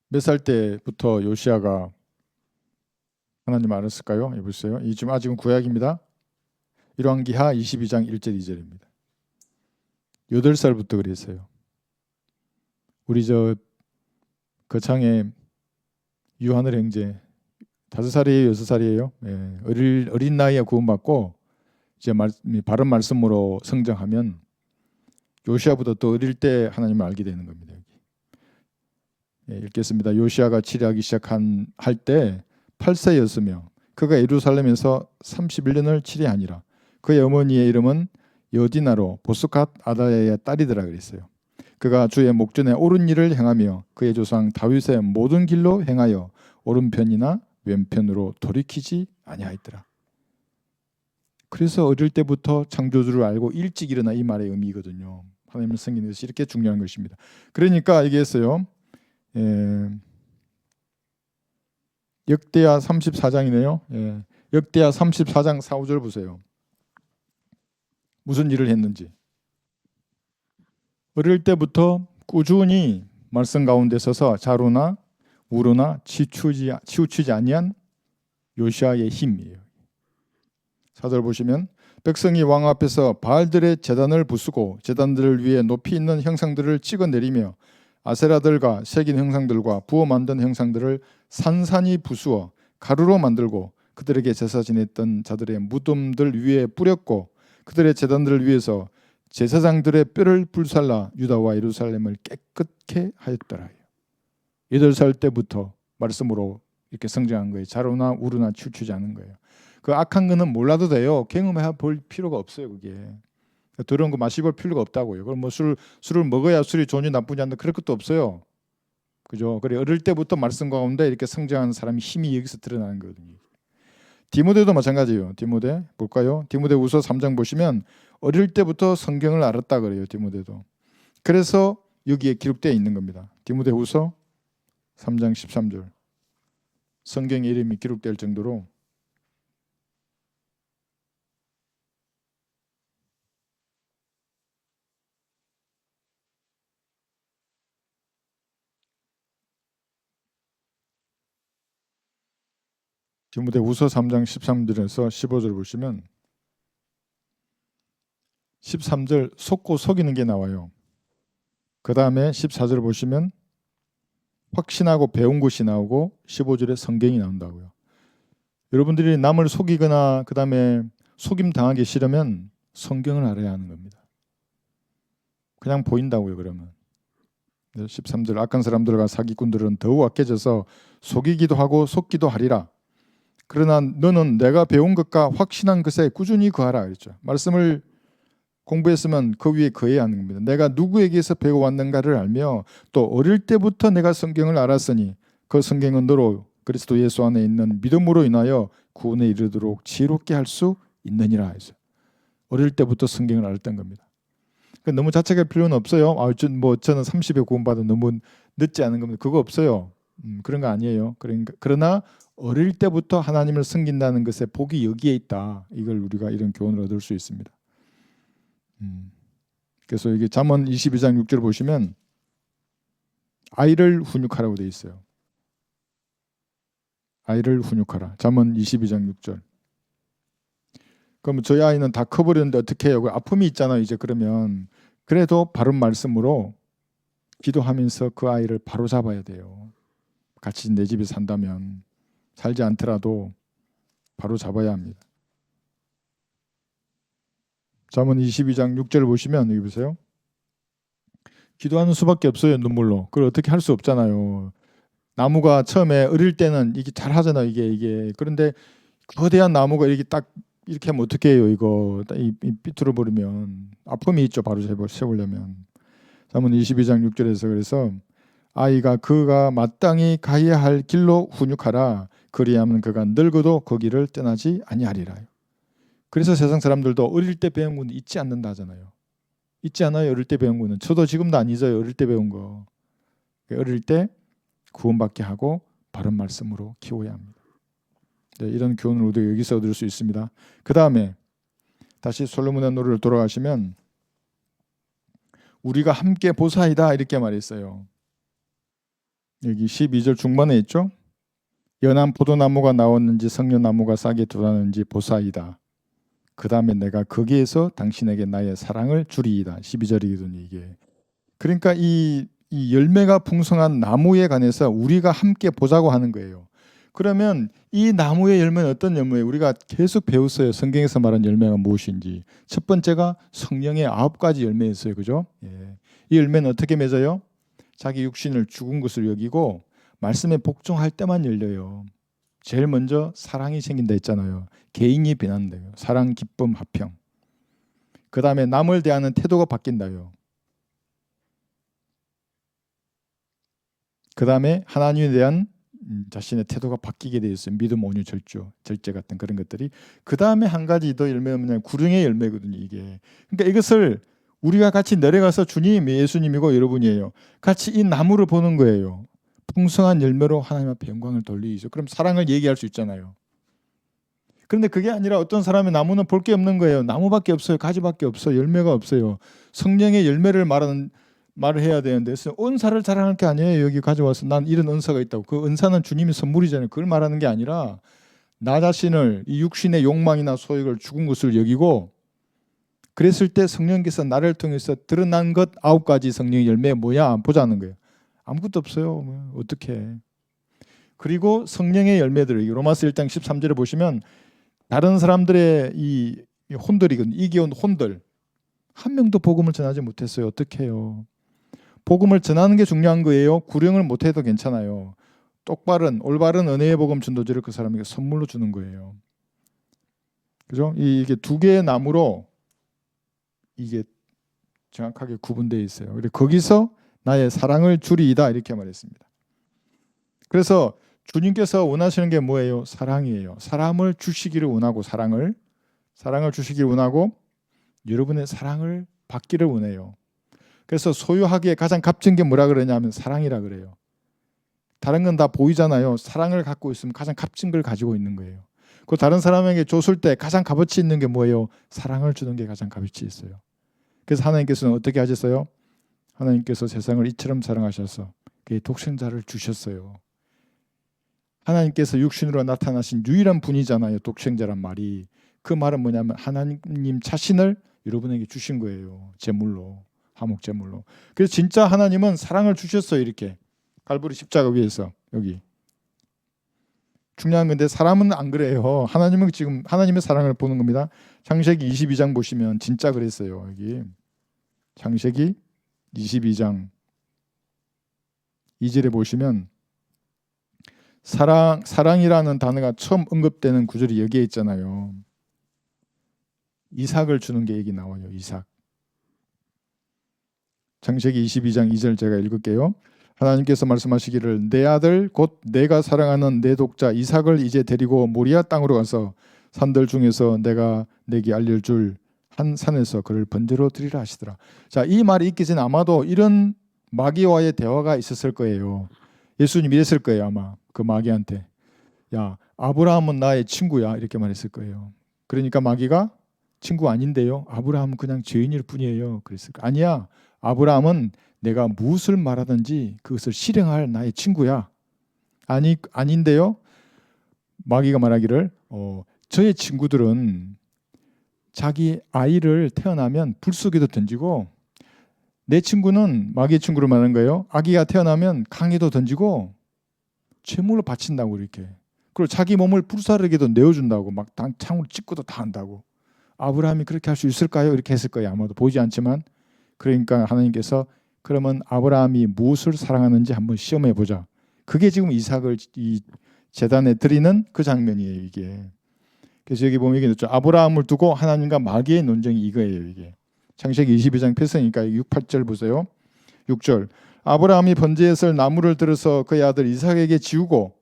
몇 살 때부터 요시야가 하나님 알았을까요? 보세요. 이 지금 아직은 구약입니다. 열왕기하 22장 1절 2절입니다. 8살부터 그랬어요. 우리 저 거창의 유하늘 형제 5살이에요, 6살이에요. 어린 나이에 구원받고 이제 바른 말씀으로 성장하면 요시야보다 더 어릴 때 하나님을 알게 되는 겁니다. 읽겠습니다. 요시야가 치리하기 할 때 8세였으며 그가 예루살렘에서 31년을 치리하니라. 그의 어머니의 이름은 여디나로 보스갓 아다야의 딸이더라 그랬어요. 그가 주의 목전에 옳은 일을 행하며 그의 조상 다윗의 모든 길로 행하여 오른편이나 왼편으로 돌이키지 아니하였더라. 그래서 어릴 때부터 창조주를 알고 일찍 일어나 이 말의 의미거든요. 하나님을 섬기는 것이 이렇게 중요한 것입니다. 그러니까 얘기했어요. 역대하 34장이네요. 역대하 34장 4, 5절 보세요. 무슨 일을 했는지. 어릴 때부터 꾸준히 말씀 가운데 서서 자루나 우루나 치우치지 아니한 요시야의 힘이에요. 4절 보시면 백성이 왕 앞에서 바알들의 제단을 부수고 제단들을 위해 높이 있는 형상들을 찍어내리며 아세라들과 새긴 형상들과 부어 만든 형상들을 산산이 부수어 가루로 만들고 그들에게 제사 지냈던 자들의 무덤들 위에 뿌렸고 그들의 제단들을 위해서 제사장들의 뼈를 불살라 유다와 예루살렘을 깨끗게 하였더라. 8살 때부터 말씀으로 이렇게 성장한 거예요. 자루나 우루나 치우치지 않은 거예요. 그 악한 거는 몰라도 돼요. 경험해 볼 필요가 없어요. 그게 더러운 거 마시볼 필요가 없다고요. 그럼 뭐 술을 먹어야 술이 좋은지 나쁘지 않나 그럴 것도 없어요. 그죠? 그래 어릴 때부터 말씀 가운데 이렇게 성장하는 사람이 힘이 여기서 드러나는 거거든요. 디모데도 마찬가지예요. 디모데 볼까요? 디모데후서 3장 보시면 어릴 때부터 성경을 알았다 그래요. 디모데도. 그래서 여기에 기록되어 있는 겁니다. 디모데후서 3장 13절. 성경의 이름이 기록될 정도로 디모데후서 3장 13절에서 15절 보시면 13절 속고 속이는 게 나와요. 그 다음에 14절 보시면 확신하고 배운 것이 나오고 15절에 성경이 나온다고요. 여러분들이 남을 속이거나 그 다음에 속임 당하기 싫으면 성경을 알아야 하는 겁니다. 그냥 보인다고요. 그러면 13절 악한 사람들과 사기꾼들은 더욱 악해져서 속이기도 하고 속기도 하리라. 그러나 너는 내가 배운 것과 확신한 것에 꾸준히 거하라 그랬죠. 말씀을 공부했으면 그 위에 거해야 하는 겁니다. 내가 누구에게서 배워왔는가를 알며 또 어릴 때부터 내가 성경을 알았으니 그 성경은 너로 그리스도 예수 안에 있는 믿음으로 인하여 구원에 이르도록 지혜롭게 할 수 있느니라 해서 어릴 때부터 성경을 알았던 겁니다. 그러니까 너무 자책할 필요는 없어요. 저는 30에 구원받아 너무 늦지 않은 겁니다. 그거 없어요. 그런 거 아니에요. 그러나 어릴 때부터 하나님을 섬긴다는 것에 복이 여기에 있다. 이걸 우리가 이런 교훈을 얻을 수 있습니다. 그래서 이게 잠언 22장 6절 보시면 아이를 훈육하라고 돼 있어요. 아이를 훈육하라. 잠언 22장 6절. 그럼 저희 아이는 다 커버렸는데 어떻게 해요? 아픔이 있잖아요. 이제 그러면 그래도 바른 말씀으로 기도하면서 그 아이를 바로 잡아야 돼요. 같이 내 집에 산다면 살지 않더라도 바로 잡아야 합니다. 잠언 22장 6절을 보시면 여기 보세요. 기도하는 수밖에 없어요. 눈물로. 그걸 어떻게 할 수 없잖아요. 나무가 처음에 어릴 때는 이게 잘 하잖아요. 이게 그런데 거대한 나무가 이렇게 딱 이렇게 하면 어떻게 해요? 이거 이 삐뚤어 버리면 아픔이 있죠. 바로 세우려면. 잠언 22장 6절에서 그래서 아이가 그가 마땅히 가야 할 길로 훈육하라. 그리하면 그가 늙어도 거기를 떠나지 아니하리라. 그래서 세상 사람들도 어릴 때 배운 건 잊지 않는다 하잖아요. 잊지 않아요. 어릴 때 배운 거는. 저도 지금도 안 잊어요. 어릴 때 배운 거. 어릴 때 구원받게 하고 바른 말씀으로 키워야 합니다. 네, 이런 교훈을 우리가 여기서 얻을 수 있습니다. 그 다음에 다시 솔로몬의 노래를 돌아가시면 우리가 함께 보사이다 이렇게 말했어요. 여기 12절 중반에 있죠. 연한 포도나무가 나왔는지 성녀나무가 싹이 돋았는지 보사이다. 그 다음에 내가 거기에서 당신에게 나의 사랑을 주리이다. 12절이거든요. 이게. 그러니까 이 열매가 풍성한 나무에 관해서 우리가 함께 보자고 하는 거예요. 그러면 이 나무의 열매는 어떤 열매예요? 우리가 계속 배웠어요. 성경에서 말한 열매가 무엇인지. 첫 번째가 성령의 9가지 열매였어요. 그죠? 예. 이 열매는 어떻게 맺어요? 자기 육신을 죽은 것을 여기고 말씀에 복종할 때만 열려요. 제일 먼저 사랑이 생긴다 했잖아요. 개인이 변한다요. 사랑, 기쁨, 화평. 그 다음에 남을 대하는 태도가 바뀐다요. 그 다음에 하나님에 대한 자신의 태도가 바뀌게 되어 있어요. 믿음, 온유, 절제 같은 그런 것들이. 그 다음에 한 가지 더 열매가 뭐냐면 구령의 열매거든요. 이게. 그러니까 이것을 우리가 같이 내려가서 주님, 예수님이고 여러분이에요. 같이 이 나무를 보는 거예요. 풍성한 열매로 하나님 앞에 영광을 돌리죠. 그럼 사랑을 얘기할 수 있잖아요. 그런데 그게 아니라 어떤 사람의 나무는 볼 게 없는 거예요. 나무밖에 없어요. 가지밖에 없어요. 열매가 없어요. 성령의 열매를 말을 해야 되는데 은사를 자랑할 게 아니에요. 여기 가져와서 난 이런 은사가 있다고. 그 은사는 주님의 선물이잖아요. 그걸 말하는 게 아니라 나 자신을 이 육신의 욕망이나 소욕을 죽은 것을 여기고 그랬을 때 성령께서 나를 통해서 드러난 것 9가지 성령의 열매 뭐야? 보자는 거예요. 아무것도 없어요. 어떻게? 그리고 성령의 열매들 로마서 1장 13절에 보시면 다른 사람들의 이 혼들이거든요. 이기온 혼들 한 명도 복음을 전하지 못했어요. 어떻게 해요? 복음을 전하는 게 중요한 거예요. 구령을 못해도 괜찮아요. 올바른 은혜의 복음 전도지를 그 사람에게 선물로 주는 거예요. 그죠? 이게 두 개의 나무로 이게 정확하게 구분되어 있어요. 그래서 거기서 나의 사랑을 주리이다 이렇게 말했습니다. 그래서 주님께서 원하시는 게 뭐예요? 사랑이에요. 사람을 주시기를 원하고 사랑을 주시기를 원하고 여러분의 사랑을 받기를 원해요. 그래서 소유하기에 가장 값진 게 뭐라 그러냐면 사랑이라 그래요. 다른 건 다 보이잖아요. 사랑을 갖고 있으면 가장 값진 걸 가지고 있는 거예요. 그 다른 사람에게 줬을 때 가장 값어치 있는 게 뭐예요? 사랑을 주는 게 가장 값어치 있어요. 그래서 하나님께서는 어떻게 하셨어요? 하나님께서 세상을 이처럼 사랑하셔서 그의 독생자를 주셨어요. 하나님께서 육신으로 나타나신 유일한 분이잖아요. 독생자란 말이. 그 말은 뭐냐면 하나님 자신을 여러분에게 주신 거예요. 제물로, 화목 제물로. 그래서 진짜 하나님은 사랑을 주셨어요. 이렇게 갈보리 십자가 위에서. 여기 중요한 건데 사람은 안 그래요. 하나님은 지금 하나님의 사랑을 보는 겁니다. 창세기 22장 보시면 진짜 그랬어요. 여기 창세기 22장 2절에 보시면 사랑이라는 단어가 처음 언급되는 구절이 여기에 있잖아요. 이삭을 주는 게 여기 나와요. 이삭. 창세기 22장 2절 제가 읽을게요. 하나님께서 말씀하시기를 내 아들 곧 내가 사랑하는 내 독자 이삭을 이제 데리고 모리아 땅으로 가서 산들 중에서 내가 내게 알려줄 한 산에서 그를 번제로 드리라 하시더라. 자, 이 말이 있기 전에 아마도 이런 마귀와의 대화가 있었을 거예요. 예수님이 이랬을 거예요. 아마 그 마귀한테 야 아브라함은 나의 친구야 이렇게 말했을 거예요. 그러니까 마귀가 친구 아닌데요. 아브라함은 그냥 죄인일 뿐이에요. 그랬을 거예요. 아니야. 아브라함은 내가 무엇을 말하든지 그것을 실행할 나의 친구야. 아닌데요. 마귀가 말하기를 저의 친구들은 자기 아이를 태어나면 불 속에도 던지고 내 친구는 마귀의 친구를 말하는 거예요. 아기가 태어나면 강에도 던지고 제물로 바친다고 이렇게. 그리고 자기 몸을 불사르게도 내어준다고 막 창으로 찍고도 다 한다고. 아브라함이 그렇게 할 수 있을까요? 이렇게 했을 거예요. 아마도 보이지 않지만. 그러니까 하나님께서 그러면 아브라함이 무엇을 사랑하는지 한번 시험해 보자. 그게 지금 이삭을 이 제단에 드리는 그 장면이에요. 이게. 그래서 여기 보면 이게 있죠. 아브라함을 두고 하나님과 마귀의 논쟁이 이거예요. 이게. 창세기 22장 패스니까 6, 8절 보세요. 6절 아브라함이 번제에 쓸 나무를 들어서 그의 아들 이삭에게 지우고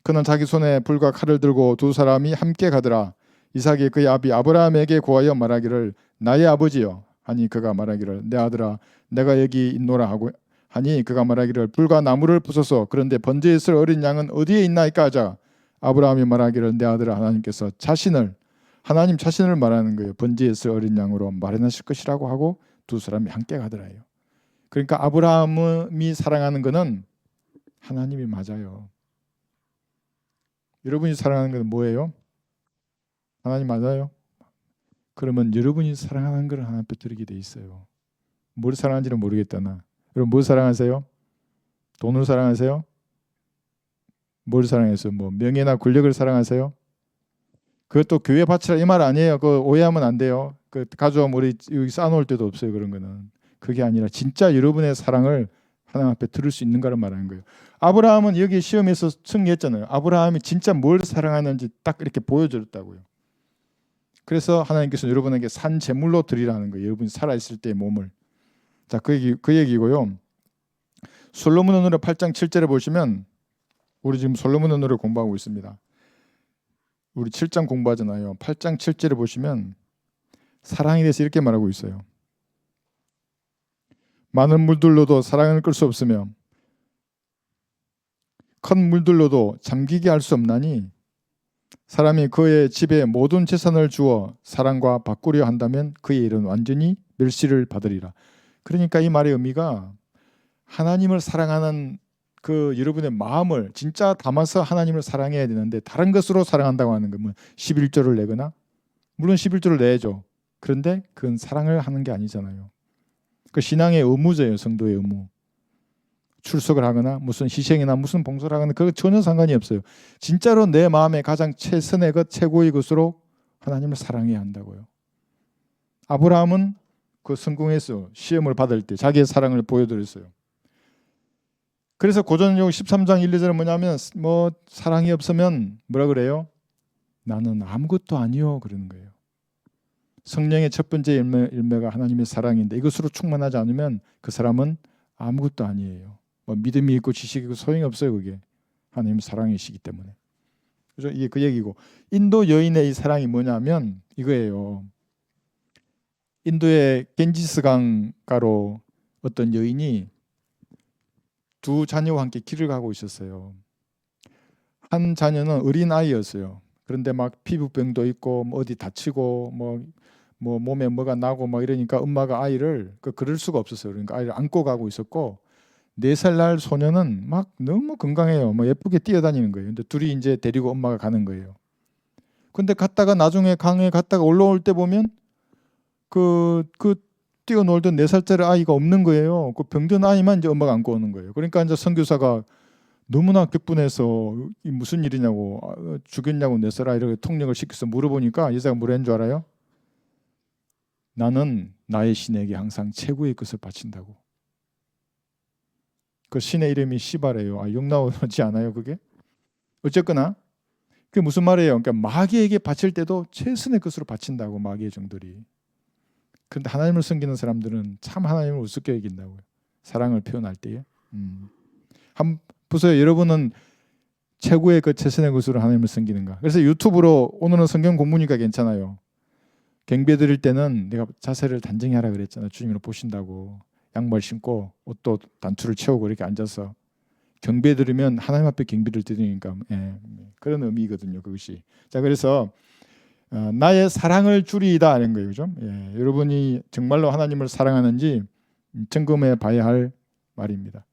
그는 자기 손에 불과 칼을 들고 두 사람이 함께 가더라. 이삭이 그의 아비 아브라함에게 고하여 말하기를 나의 아버지여 하니 그가 말하기를 내 아들아 내가 여기 있노라 하고 하니 그가 말하기를 불과 나무를 부숴서 그런데 번제에 쓸 어린 양은 어디에 있나이까 하자. 아브라함이 말하기를 내 아들아 하나님께서 하나님 자신을 말하는 거예요. 번제에 쓸 어린 양으로 마련하실 것이라고 하고 두 사람이 함께 가더라요. 그러니까 아브라함이 사랑하는 것은 하나님이 맞아요. 여러분이 사랑하는 것은 뭐예요? 하나님 맞아요? 그러면 여러분이 사랑하는 것을 하나님 앞에 드리게 돼 있어요. 뭘 사랑하는지는 모르겠다 나. 여러분 뭘 사랑하세요? 돈을 사랑하세요? 뭘 사랑해서 뭐 명예나 권력을 사랑하세요? 그것도 교회 바치라 이 말 아니에요. 그 오해하면 안 돼요. 그 가져오면 우리 여기 쌓아놓을 데도 없어요. 그런 거는. 그게 아니라 진짜 여러분의 사랑을 하나님 앞에 들을 수 있는가를 말하는 거예요. 아브라함은 여기 시험에서 승리했잖아요. 아브라함이 진짜 뭘 사랑하는지 딱 이렇게 보여줬다고요. 그래서 하나님께서 여러분에게 산 제물로 드리라는 거예요. 여러분이 살아있을 때의 몸을. 자, 그 얘기고요. 솔로몬의 노래 8장 7절에 보시면 우리 지금 솔로몬의 노래 공부하고 있습니다. 우리 7장 공부하잖아요. 8장 7절에 보시면 사랑에 대해서 이렇게 말하고 있어요. 많은 물들로도 사랑을 끌 수 없으며 큰 물들로도 잠기게 할 수 없나니 사람이 그의 집에 모든 재산을 주어 사랑과 바꾸려 한다면 그의 일은 완전히 멸시를 받으리라. 그러니까 이 말의 의미가 하나님을 사랑하는 그 여러분의 마음을 진짜 담아서 하나님을 사랑해야 되는데 다른 것으로 사랑한다고 하는 거면 11조를 내거나 물론 11조를 내야죠. 그런데 그건 사랑을 하는 게 아니잖아요. 그 신앙의 의무제예요. 성도의 의무. 출석을 하거나 무슨 희생이나 무슨 봉사를 하거나 그거 전혀 상관이 없어요. 진짜로 내 마음에 가장 최선의 것, 최고의 것으로 하나님을 사랑해야 한다고요. 아브라함은 그 성공해서 시험을 받을 때 자기의 사랑을 보여드렸어요. 그래서 고전योग 13장 1, 2절은 뭐냐면 뭐 사랑이 없으면 뭐라 그래요? 나는 아무것도 아니요 그러는 거예요. 성령의 첫 번째 열매가 하나님의 사랑인데 이것으로 충만하지 않으면 그 사람은 아무것도 아니에요. 뭐 믿음이 있고 지식이 있고 소용이 없어요. 그게 하나님 사랑이시기 때문에. 그죠? 이게 그 얘기고, 인도 여인의 이 사랑이 뭐냐면 이거예요. 인도의 겐지스 강가로 어떤 여인이 두 자녀와 함께 길을 가고 있었어요. 한 자녀는 어린 아이였어요. 그런데 막 피부병도 있고 뭐 어디 다치고 뭐 몸에 뭐가 나고 막 이러니까 엄마가 아이를 그럴 수가 없었어요. 그러니까 아이를 안고 가고 있었고, 4살 날 소녀는 막 너무 건강해요. 뭐 예쁘게 뛰어다니는 거예요. 근데 둘이 이제 데리고 엄마가 가는 거예요. 근데 갔다가 나중에 강에 갔다가 올라올 때 보면 그 뛰어놀던 4살짜리 아이가 없는 거예요. 그 병든 아이만 이제 엄마가 안고 오는 거예요. 그러니까 이제 선교사가 너무나 격분해서 이 무슨 일이냐고, 죽였냐고 4살 아이를 통역을 시켜서 물어보니까 여자가 뭐라는 줄 알아요? 나는 나의 신에게 항상 최고의 것을 바친다고. 그 신의 이름이 시바래요. 욕 나오지 않아요 그게? 어쨌거나 그게 무슨 말이에요? 그러니까 마귀에게 바칠 때도 최선의 것으로 바친다고, 마귀의 종들이. 그런데 하나님을 섬기는 사람들은 참 하나님을 우습게 여긴다고요. 사랑을 표현할 때에. 한 보세요. 여러분은 최고의 그 최선의 것으로 하나님을 섬기는가? 그래서 유튜브로 오늘은 성경 공부니까 괜찮아요. 경배 드릴 때는 내가 자세를 단정히 하라 그랬잖아요. 주님을 보신다고. 양말 신고 옷도 단추를 채우고 이렇게 앉아서 경배 드리면 하나님 앞에 경배를 드리니까, 그런 의미거든요. 그것이. 자, 그래서 나의 사랑을 줄이다 하는 거예요. 그죠? 여러분이 정말로 하나님을 사랑하는지 점검해 봐야 할 말입니다.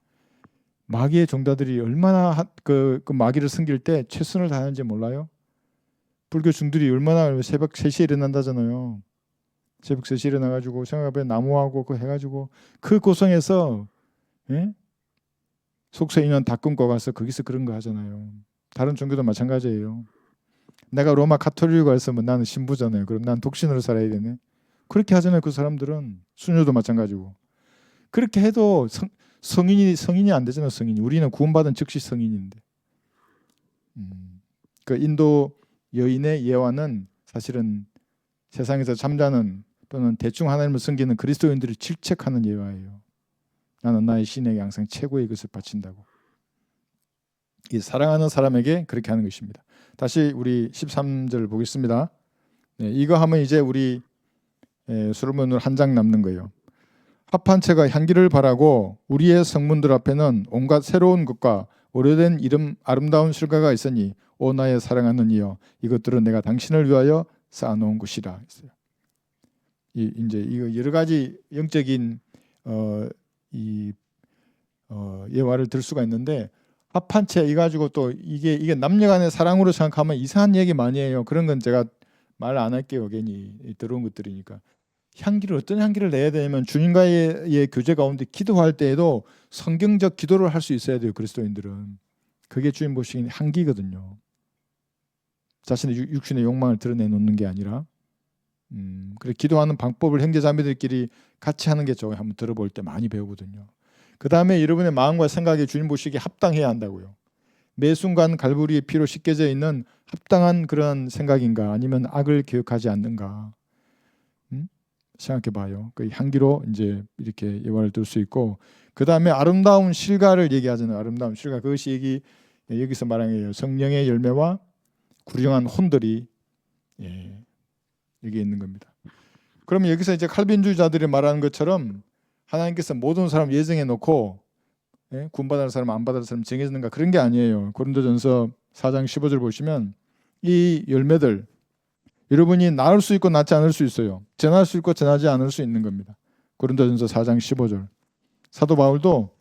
마귀의 종자들이 얼마나 그 마귀를 섬길 때 최선을 다하는지 몰라요? 불교 중들이 얼마나 새벽 3시에 일어난다잖아요. 새벽 3시에 일어나가지고 생각 앞에 나무하고 그 해가지고 그 고성에서 속세 인연 다 끊고 가서 거기서 그런 거 하잖아요. 다른 종교도 마찬가지예요. 내가 로마 카톨릭 갔으면 나는 신부잖아요. 그럼 난 독신으로 살아야 되네. 그렇게 하잖아요. 그 사람들은 수녀도 마찬가지고. 그렇게 해도 성인이 안 되잖아요. 성인이. 우리는 구원받은 즉시 성인인데. 그 인도 여인의 예화는 사실은 세상에서 잠자는 또는 대충 하나님을 섬기는 그리스도인들이 질책하는 예화예요. 나는 나의 신에게 항상 최고의 것을 바친다고. 이 사랑하는 사람에게 그렇게 하는 것입니다. 다시 우리 13절 보겠습니다. 이거 하면 이제 우리 솔로몬으로 한 장 남는 거예요. 합한 채가 향기를 바라고 우리의 성문들 앞에는 온갖 새로운 것과 오래된 이름 아름다운 실과가 있으니 오 나의 사랑하는 이여, 이것들은 내가 당신을 위하여 쌓아놓은 것이라 했어요. 이제 이거 여러 가지 영적인 예화를 들 수가 있는데, 합한 채 이 가지고 또 이게 남녀간의 사랑으로 생각하면 이상한 얘기 많이 해요. 그런 건 제가 말 안 할게요. 괜히 들어온 것들이니까. 향기를 어떤 향기를 내야 되냐면 주님과의 교제 가운데 기도할 때에도 성경적 기도를 할 수 있어야 돼요. 그리스도인들은. 그게 주님 보시기엔 향기거든요. 자신의 육신의 욕망을 드러내놓는 게 아니라. 그래 기도하는 방법을 형제자매들끼리 같이 하는 게 저거 한번 들어볼 때 많이 배우거든요. 그 다음에 여러분의 마음과 생각이 주님 보시기에 합당해야 한다고요. 매 순간 갈보리의 피로 씻겨져 있는 합당한 그런 생각인가, 아니면 악을 기억하지 않는가, 생각해 봐요. 그 향기로 이제 이렇게 예화를 들 수 있고, 그 다음에 아름다운 실과를 얘기하잖아요. 아름다운 실과, 그것이 여기서 말하는 거예요. 성령의 열매와 구령한 혼들이 여기 있는 겁니다. 그러면 여기서 이제 칼빈주의자들이 말하는 것처럼 하나님께서 모든 사람 예정해 놓고 구원받을 사람 안 받을 사람 정해지는가, 그런 게 아니에요. 고린도전서 4장 15절 보시면 이 열매들, 여러분이 낳을 수 있고 낳지 않을 수 있어요. 전할 수 있고 전하지 않을 수 있는 겁니다. 고린도전서 4장 15절. 사도 바울도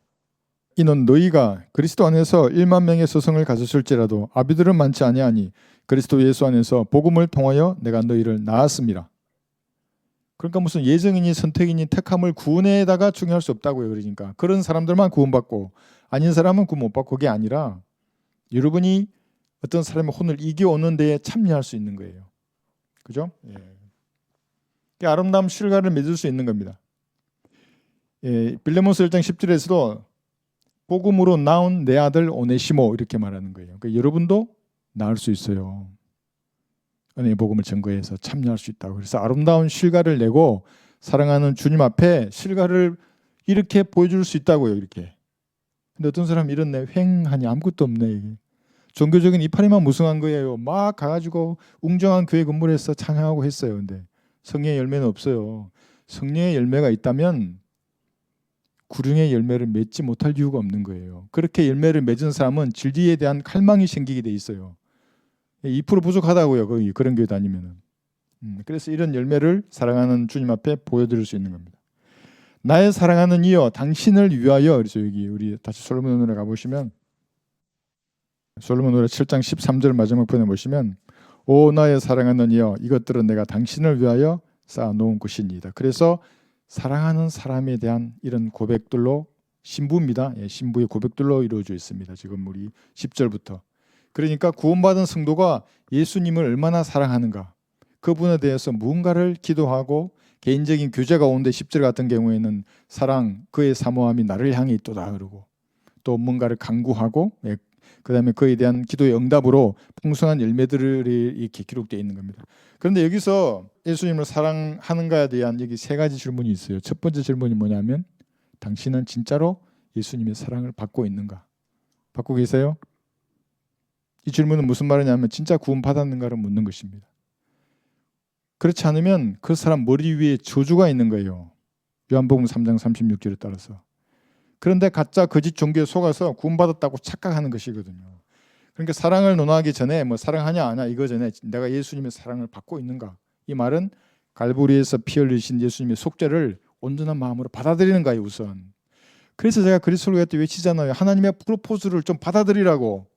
이는 너희가 그리스도 안에서 1만 명의 서성을 가졌을지라도 아비들은 많지 아니하니 그리스도 예수 안에서 복음을 통하여 내가 너희를 낳았습니다. 그러니까 무슨 예정이니 선택이니 택함을 구원에다가 중요할 수 없다고요. 그러니까 그런 사람들만 구원받고 아닌 사람은 구원 못 받고, 그게 아니라 여러분이 어떤 사람의 혼을 이겨오는 데에 참여할 수 있는 거예요. 그죠? 아름다운 실과를 맺을 수 있는 겁니다. 빌레몬서 1장 10절에서도 복음으로 낳은 내 아들 오네시모 이렇게 말하는 거예요. 그러니까 여러분도 낳을 수 있어요. 은혜의 복음을 증거해서 참여할 수 있다고. 그래서 아름다운 실과를 내고 사랑하는 주님 앞에 실과를 이렇게 보여줄 수 있다고요. 이렇게. 근데 어떤 사람이 이렇네. 휑하니 아무것도 없네. 이게. 종교적인 이파리만 무성한 거예요. 막 가가지고 웅장한 교회 건물에서 찬양하고 했어요. 근데 성령의 열매는 없어요. 성령의 열매가 있다면 구룡의 열매를 맺지 못할 이유가 없는 거예요. 그렇게 열매를 맺은 사람은 진리에 대한 갈망이 생기게 돼 있어요. 2% 부족하다고요. 그런 교회 다니면은. 그래서 이런 열매를 사랑하는 주님 앞에 보여드릴 수 있는 겁니다. 나의 사랑하는 이여 당신을 위하여. 그래서 여기 우리 다시 솔로몬 노래 가보시면 솔로몬 노래 7장 13절 마지막 편에 보시면 오 나의 사랑하는 이여 이것들은 내가 당신을 위하여 쌓아놓은 것이니이다. 그래서 사랑하는 사람에 대한 이런 고백들로 신부입니다. 신부의 고백들로 이루어져 있습니다. 지금 우리 10절부터. 그러니까 구원받은 성도가 예수님을 얼마나 사랑하는가, 그분에 대해서 무언가를 기도하고 개인적인 교제 가운데 10절 같은 경우에는 사랑, 그의 사모함이 나를 향해 있도다 그러고 또 뭔가를 간구하고 그 다음에 그에 대한 기도의 응답으로 풍성한 열매들이 이렇게 기록되어 있는 겁니다. 그런데 여기서 예수님을 사랑하는가에 대한 여기 세 가지 질문이 있어요. 첫 번째 질문이 뭐냐면 당신은 진짜로 예수님의 사랑을 받고 있는가? 받고 계세요? 이 질문은 무슨 말이냐면 진짜 구원받았는가를 묻는 것입니다. 그렇지 않으면 그 사람 머리 위에 저주가 있는 거예요. 요한복음 3장 36절에 따라서. 그런데 가짜 거짓 종교에 속아서 구원받았다고 착각하는 것이거든요. 그러니까 사랑을 논하기 전에 뭐 사랑하냐 안 하냐 이거 전에 내가 예수님의 사랑을 받고 있는가, 이 말은 갈보리에서 피 흘리신 예수님의 속죄를 온전한 마음으로 받아들이는 거예요 우선. 그래서 제가 그리스도인할 때 외치잖아요. 하나님의 프로포즈를 좀 받아들이라고.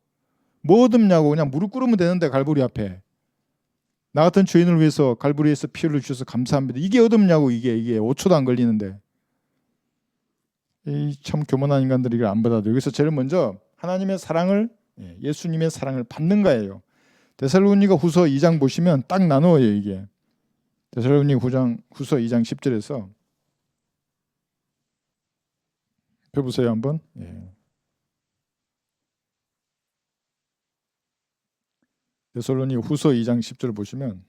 뭐 얻었냐고. 그냥 무릎 꿇으면 되는데 갈보리 앞에. 나 같은 죄인을 위해서 갈보리에서 피 흘려주셔서 감사합니다. 이게 얻었냐고. 이게 5초도 안 걸리는데. 이 참 교만한 인간들이 이걸 안 받아들여요. 여기서 제일 먼저 하나님의 사랑을, 예수님의 사랑을 받는 거예요. 데살로니가 후서 2장 보시면 딱 나누어요. 이게 데살로니가 후서 2장 10절에서 펴보세요 한번. 데살로니가 후서 2장 10절 보시면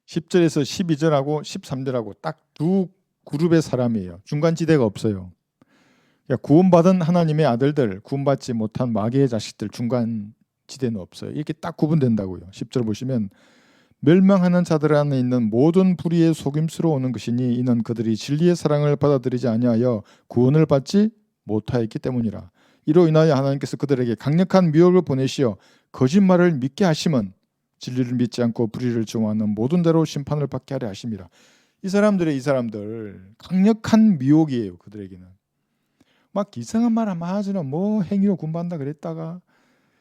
10절에서 12절하고 13절하고 딱 두 그룹의 사람이에요. 중간지대가 없어요. 그러니까 구원받은 하나님의 아들들, 구원받지 못한 마귀의 자식들, 중간지대는 없어요. 이렇게 딱 구분된다고요. 10절 보시면 멸망하는 자들 안에 있는 모든 불의의 속임수로 오는 것이니 이는 그들이 진리의 사랑을 받아들이지 아니하여 구원을 받지 못하였기 때문이라. 이로 인하여 하나님께서 그들에게 강력한 미혹을 보내시어 거짓말을 믿게 하심은 진리를 믿지 않고 불의를 좋아하는 모든 대로 심판을 받게 하려 하심이라. 이 사람들 강력한 미혹이에요. 그들에게는 막 이상한 말 하면 하지는 뭐 행위로 구원받는다 그랬다가,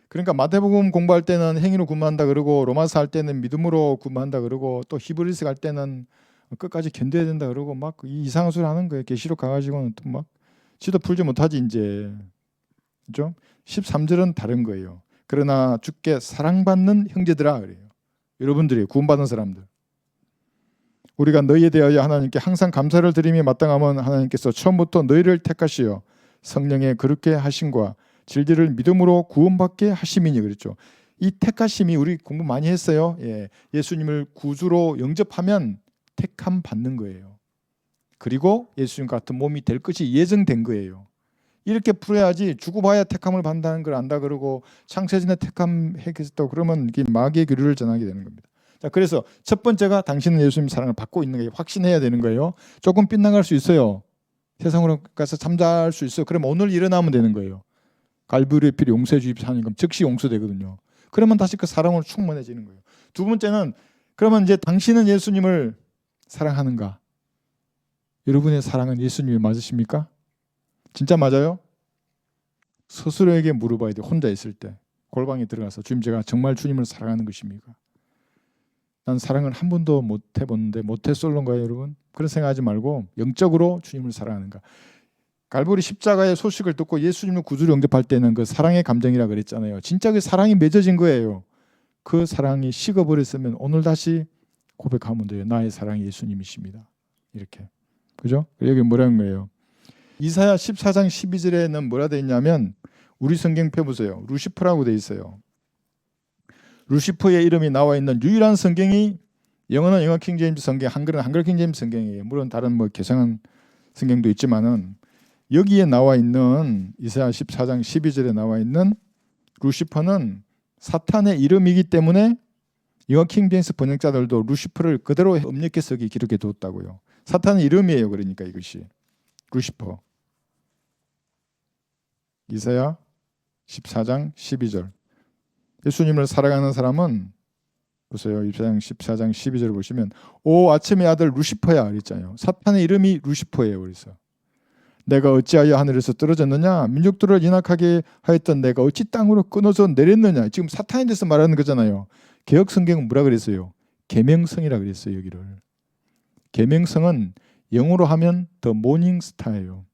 그러니까 마태복음 공부할 때는 행위로 구원한다 그러고 로마서 할 때는 믿음으로 구원한다 그러고 또 히브리서 갈 때는 끝까지 견뎌야 된다 그러고 막 이상한 소리 하는 거예요. 계시록 가가지고는 또 막 지도 풀지 못하지 이제. 그죠? 13절은 다른 거예요. 그러나 주께 사랑받는 형제들아 그래요. 여러분들이 구원받은 사람들. 우리가 너희에 대하여 하나님께 항상 감사를 드리며 마땅하면 하나님께서 처음부터 너희를 택하시어 성령의 그렇게 하심과 진리를 믿음으로 구원받게 하심이니 그랬죠. 이 택하심이 우리 공부 많이 했어요. 예수님을 구주로 영접하면 택함 받는 거예요. 그리고 예수님 같은 몸이 될 것이 예정된 거예요. 이렇게 풀어야지 죽어봐야 택함을 받는다는 걸 안다 그러고 창세전에 택함 했겠다 그러면 이게 마귀의 교리를 전하게 되는 겁니다. 자, 그래서 첫 번째가 당신은 예수님 사랑을 받고 있는 거예요. 확신해야 되는 거예요. 조금 빗나갈 수 있어요. 세상으로 가서 잠잘 수 있어요. 그럼 오늘 일어나면 되는 거예요. 갈보리의 피로 용서해 주십사는 건 즉시 용서되거든요. 그러면 다시 그 사랑으로 충만해지는 거예요. 두 번째는 그러면 이제 당신은 예수님을 사랑하는가? 여러분의 사랑은 예수님이 맞으십니까? 진짜 맞아요? 스스로에게 물어봐야 돼. 혼자 있을 때 골방에 들어가서 주님 제가 정말 주님을 사랑하는 것입니까? 난 사랑을 한 번도 못 해봤는데 못 해쏠런가요 여러분? 그런 생각하지 말고 영적으로 주님을 사랑하는가. 갈보리 십자가의 소식을 듣고 예수님을 구주로 영접할 때는 그 사랑의 감정이라 그랬잖아요. 진짜 그 사랑이 맺어진 거예요. 그 사랑이 식어버렸으면 오늘 다시 고백하면 돼요. 나의 사랑이 예수님이십니다. 이렇게. 그죠? 여기 뭐라는 거예요? 이사야 14장 12절에는 뭐라 되어 있냐면 우리 성경 펴보세요. 루시퍼라고 돼 있어요. 루시퍼의 이름이 나와 있는 유일한 성경이 영어는 영어 킹제임스 성경, 한글은 한글 킹제임스 성경이에요. 물론 다른 뭐 개성한 성경도 있지만은 여기에 나와 있는 이사야 14장 12절에 나와 있는 루시퍼는 사탄의 이름이기 때문에 영어 킹제임스 번역자들도 루시퍼를 그대로 음력해서 기록해 두었다고요. 사탄의 이름이에요. 그러니까 이것이 루시퍼. 이사야 14장 12절. 예수님을 살아가는 사람은 보세요. 이사야 14장 12절을 보시면 오 아침의 아들 루시퍼야 그랬잖아요. 사탄의 이름이 루시퍼예요. 그래서 내가 어찌하여 하늘에서 떨어졌느냐 민족들을 인학하게 하였던 내가 어찌 땅으로 끊어져 내렸느냐. 지금 사탄에 대해서 말하는 거잖아요. 개혁 성경은 뭐라 그랬어요? 계명성이라 그랬어요. 여기를. 계명성은 영어로 하면 더 모닝 스타예요.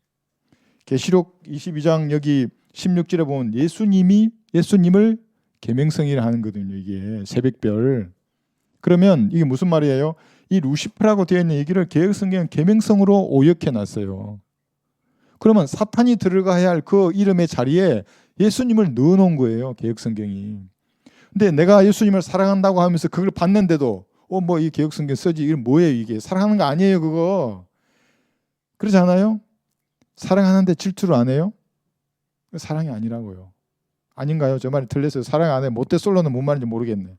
계시록 22장 여기 16절에 보면 예수님을 계명성이라 하는 거거든요. 이게 새벽별. 그러면 이게 무슨 말이에요? 이 루시퍼라고 되어 있는 얘기를 개혁 성경은 계명성으로 오역해 놨어요. 그러면 사탄이 들어가야 할 그 이름의 자리에 예수님을 넣어 놓은 거예요. 개혁 성경이. 근데 내가 예수님을 사랑한다고 하면서 그걸 봤는데도 뭐 이 개혁 성경 써지 이게 뭐예요? 이게 사랑하는 거 아니에요, 그거. 그렇지 않아요? 사랑하는데 질투를 안 해요? 사랑이 아니라고요. 아닌가요? 저 말이 틀렸어요. 사랑 안 해. 모태솔로는 뭔 말인지 모르겠네.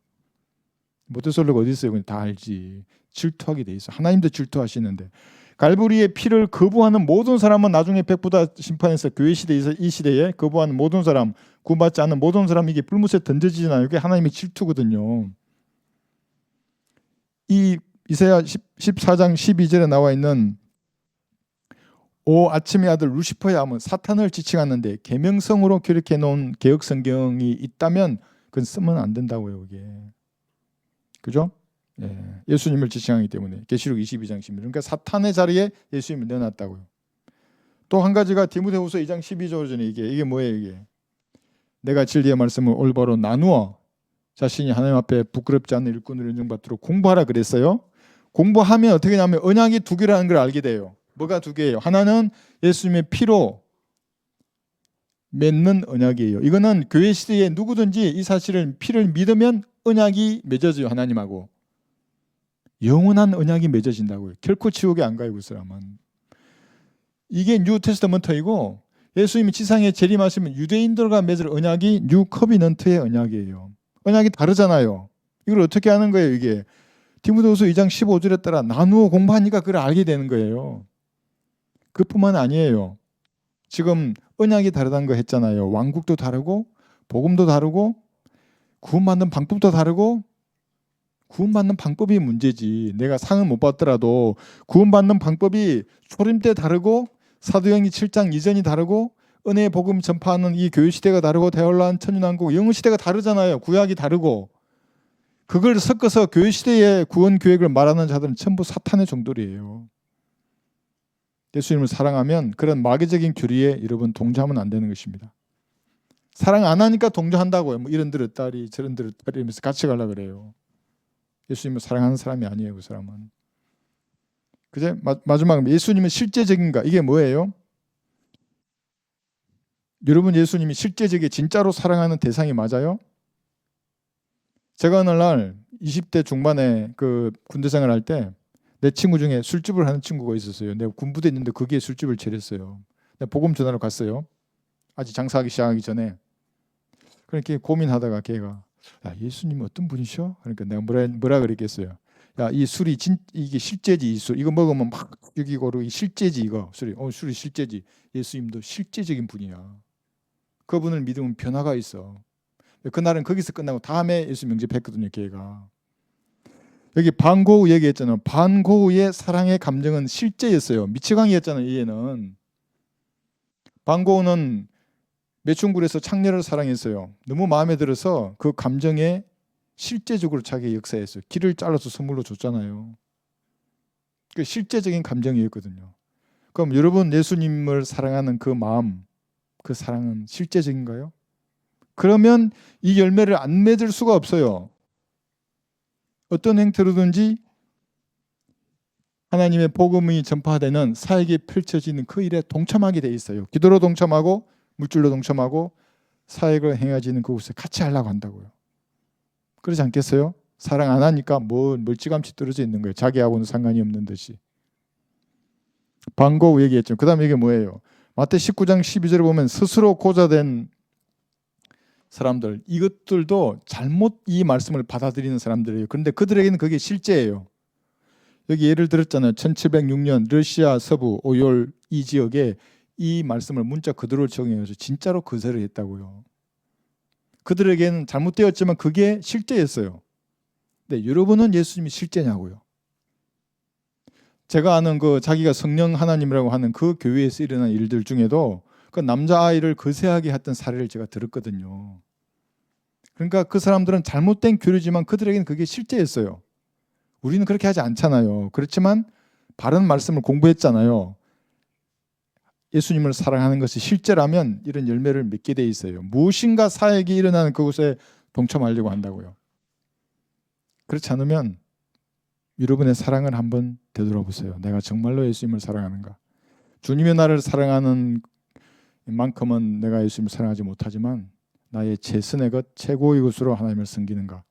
모태솔로가 어디 있어요? 다 알지. 질투하게 돼 있어. 하나님도 질투하시는데 갈보리의 피를 거부하는 모든 사람은 나중에 백부다 심판에서 교회 시대 이 시대에 거부하는 모든 사람, 구원받지 않는 모든 사람 이게 불못에 던져지잖아요. 이게 하나님의 질투거든요. 이 이사야 14장 12절에 나와 있는 오 아침의 아들 루시퍼야 하면 사탄을 지칭하는데 계명성으로 기록해 놓은 개혁 성경이 있다면 그건 쓰면 안 된다고요. 그게. 그죠? 예, 예수님을 지칭하기 때문에 계시록 22장 16절. 그러니까 사탄의 자리에 예수님을 내놨다고요. 또 한 가지가 디모데후서 2장 12절에 이게 뭐예요? 이게 내가 진리의 말씀을 올바로 나누어 자신이 하나님 앞에 부끄럽지 않는 일꾼으로 인정받도록 공부하라 그랬어요. 공부하면 어떻게 되냐면 언약이 두 개라는 걸 알게 돼요. 뭐가 두 개예요? 하나는 예수님의 피로 맺는 언약이에요. 이거는 교회 시대에 누구든지 이 사실을 피를 믿으면 언약이 맺어져요. 하나님하고. 영원한 언약이 맺어진다고요. 결코 지옥에 안 가요. 그 사람은. 이게 뉴 테스터먼트이고 예수님이 지상에 재림하시면 유대인들과 맺을 언약이 뉴 커비넌트의 언약이에요. 언약이 다르잖아요. 이걸 어떻게 하는 거예요? 이게 디모데후서 2장 15절에 따라 나누어 공부하니까 그걸 알게 되는 거예요. 그뿐만 아니에요. 지금 언약이 다르다는 거 했잖아요. 왕국도 다르고 복음도 다르고 구원받는 방법도 다르고 구원받는 방법이 문제지. 내가 상은 못 받더라도 구원받는 방법이 초림 때 다르고 사도행전 7장 이전이 다르고 은혜의 복음 전파하는 이 교회 시대가 다르고 대환란 천년왕국 영어 시대가 다르잖아요. 구약이 다르고 그걸 섞어서 교회 시대의 구원 계획을 말하는 자들은 전부 사탄의 종들이에요. 예수님을 사랑하면 그런 마귀적인 교리에 여러분 동조하면 안 되는 것입니다. 사랑 안 하니까 동조한다고요. 뭐 이런 들었다리 저런 들었다리 이러면서 같이 가려고 그래요. 예수님을 사랑하는 사람이 아니에요. 그 사람은. 그제 마지막 예수님은 실제적인가? 이게 뭐예요? 여러분 예수님이 실제적인 진짜로 사랑하는 대상이 맞아요? 제가 어느 날 20대 중반에 그 군대 생활할 때 내 친구 중에 술집을 하는 친구가 있었어요. 내가 군부대 있는데 거기에 술집을 차렸어요. 내가 복음 전하러 갔어요. 아직 장사하기 시작하기 전에. 그렇게 고민하다가 걔가 야, 예수님이 어떤 분이셔? 그러니까 내가 뭐라 그랬겠어요. 야, 이 술이 이게 실제지 이 술. 이거 먹으면 막 여기고 실제지 이거 술이. 술이 실제지. 예수님도 실제적인 분이야. 그분을 믿으면 변화가 있어. 그날은 거기서 끝나고 다음에 예수 명접했거든요. 걔가. 여기 반고우 얘기했잖아요. 반고우의 사랑의 감정은 실제였어요. 미치광이였잖아요. 얘는. 반고우는 매춘굴에서 창녀를 사랑했어요. 너무 마음에 들어서 그 감정에 실제적으로 자기 역사했어요. 길을 잘라서 선물로 줬잖아요. 그 실제적인 감정이었거든요. 그럼 여러분 예수님을 사랑하는 그 마음, 그 사랑은 실제적인가요? 그러면 이 열매를 안 맺을 수가 없어요. 어떤 행태로든지 하나님의 복음이 전파되는 사역이 펼쳐지는 그 일에 동참하게 돼 있어요. 기도로 동참하고 물질로 동참하고 사역을 행해지는 그곳에 같이 하려고 한다고요. 그렇지 않겠어요? 사랑 안 하니까 뭐 멀찌감치 떨어져 있는 거예요. 자기하고는 상관이 없는 듯이. 방고 얘기했죠. 그 다음에 이게 뭐예요? 마태 19장 12절에 보면 스스로 고자된 사람들, 이것들도 잘못 이 말씀을 받아들이는 사람들이에요. 그런데 그들에게는 그게 실제예요. 여기 예를 들었잖아요. 1706년 러시아 서부 오열 이 지역에 이 말씀을 문자 그대로 적용해서 진짜로 거세를 했다고요. 그들에게는 잘못되었지만 그게 실제였어요. 네, 여러분은 예수님이 실제냐고요. 제가 아는 그 자기가 성령 하나님이라고 하는 그 교회에서 일어난 일들 중에도 그 남자아이를 거세하게 했던 사례를 제가 들었거든요. 그러니까 그 사람들은 잘못된 교류지만 그들에게는 그게 실제였어요. 우리는 그렇게 하지 않잖아요. 그렇지만 바른 말씀을 공부했잖아요. 예수님을 사랑하는 것이 실제라면 이런 열매를 맺게 돼 있어요. 무엇인가 사역이 일어나는 그곳에 동참하려고 한다고요. 그렇지 않으면 여러분의 사랑을 한번 되돌아보세요. 내가 정말로 예수님을 사랑하는가? 주님의 나를 사랑하는 만큼은 내가 예수님을 사랑하지 못하지만 나의 최선의 것, 최고의 것으로 하나님을 섬기는가?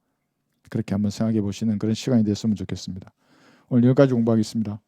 그렇게 한번 생각해 보시는 그런 시간이 됐으면 좋겠습니다. 오늘 여기까지 공부하겠습니다.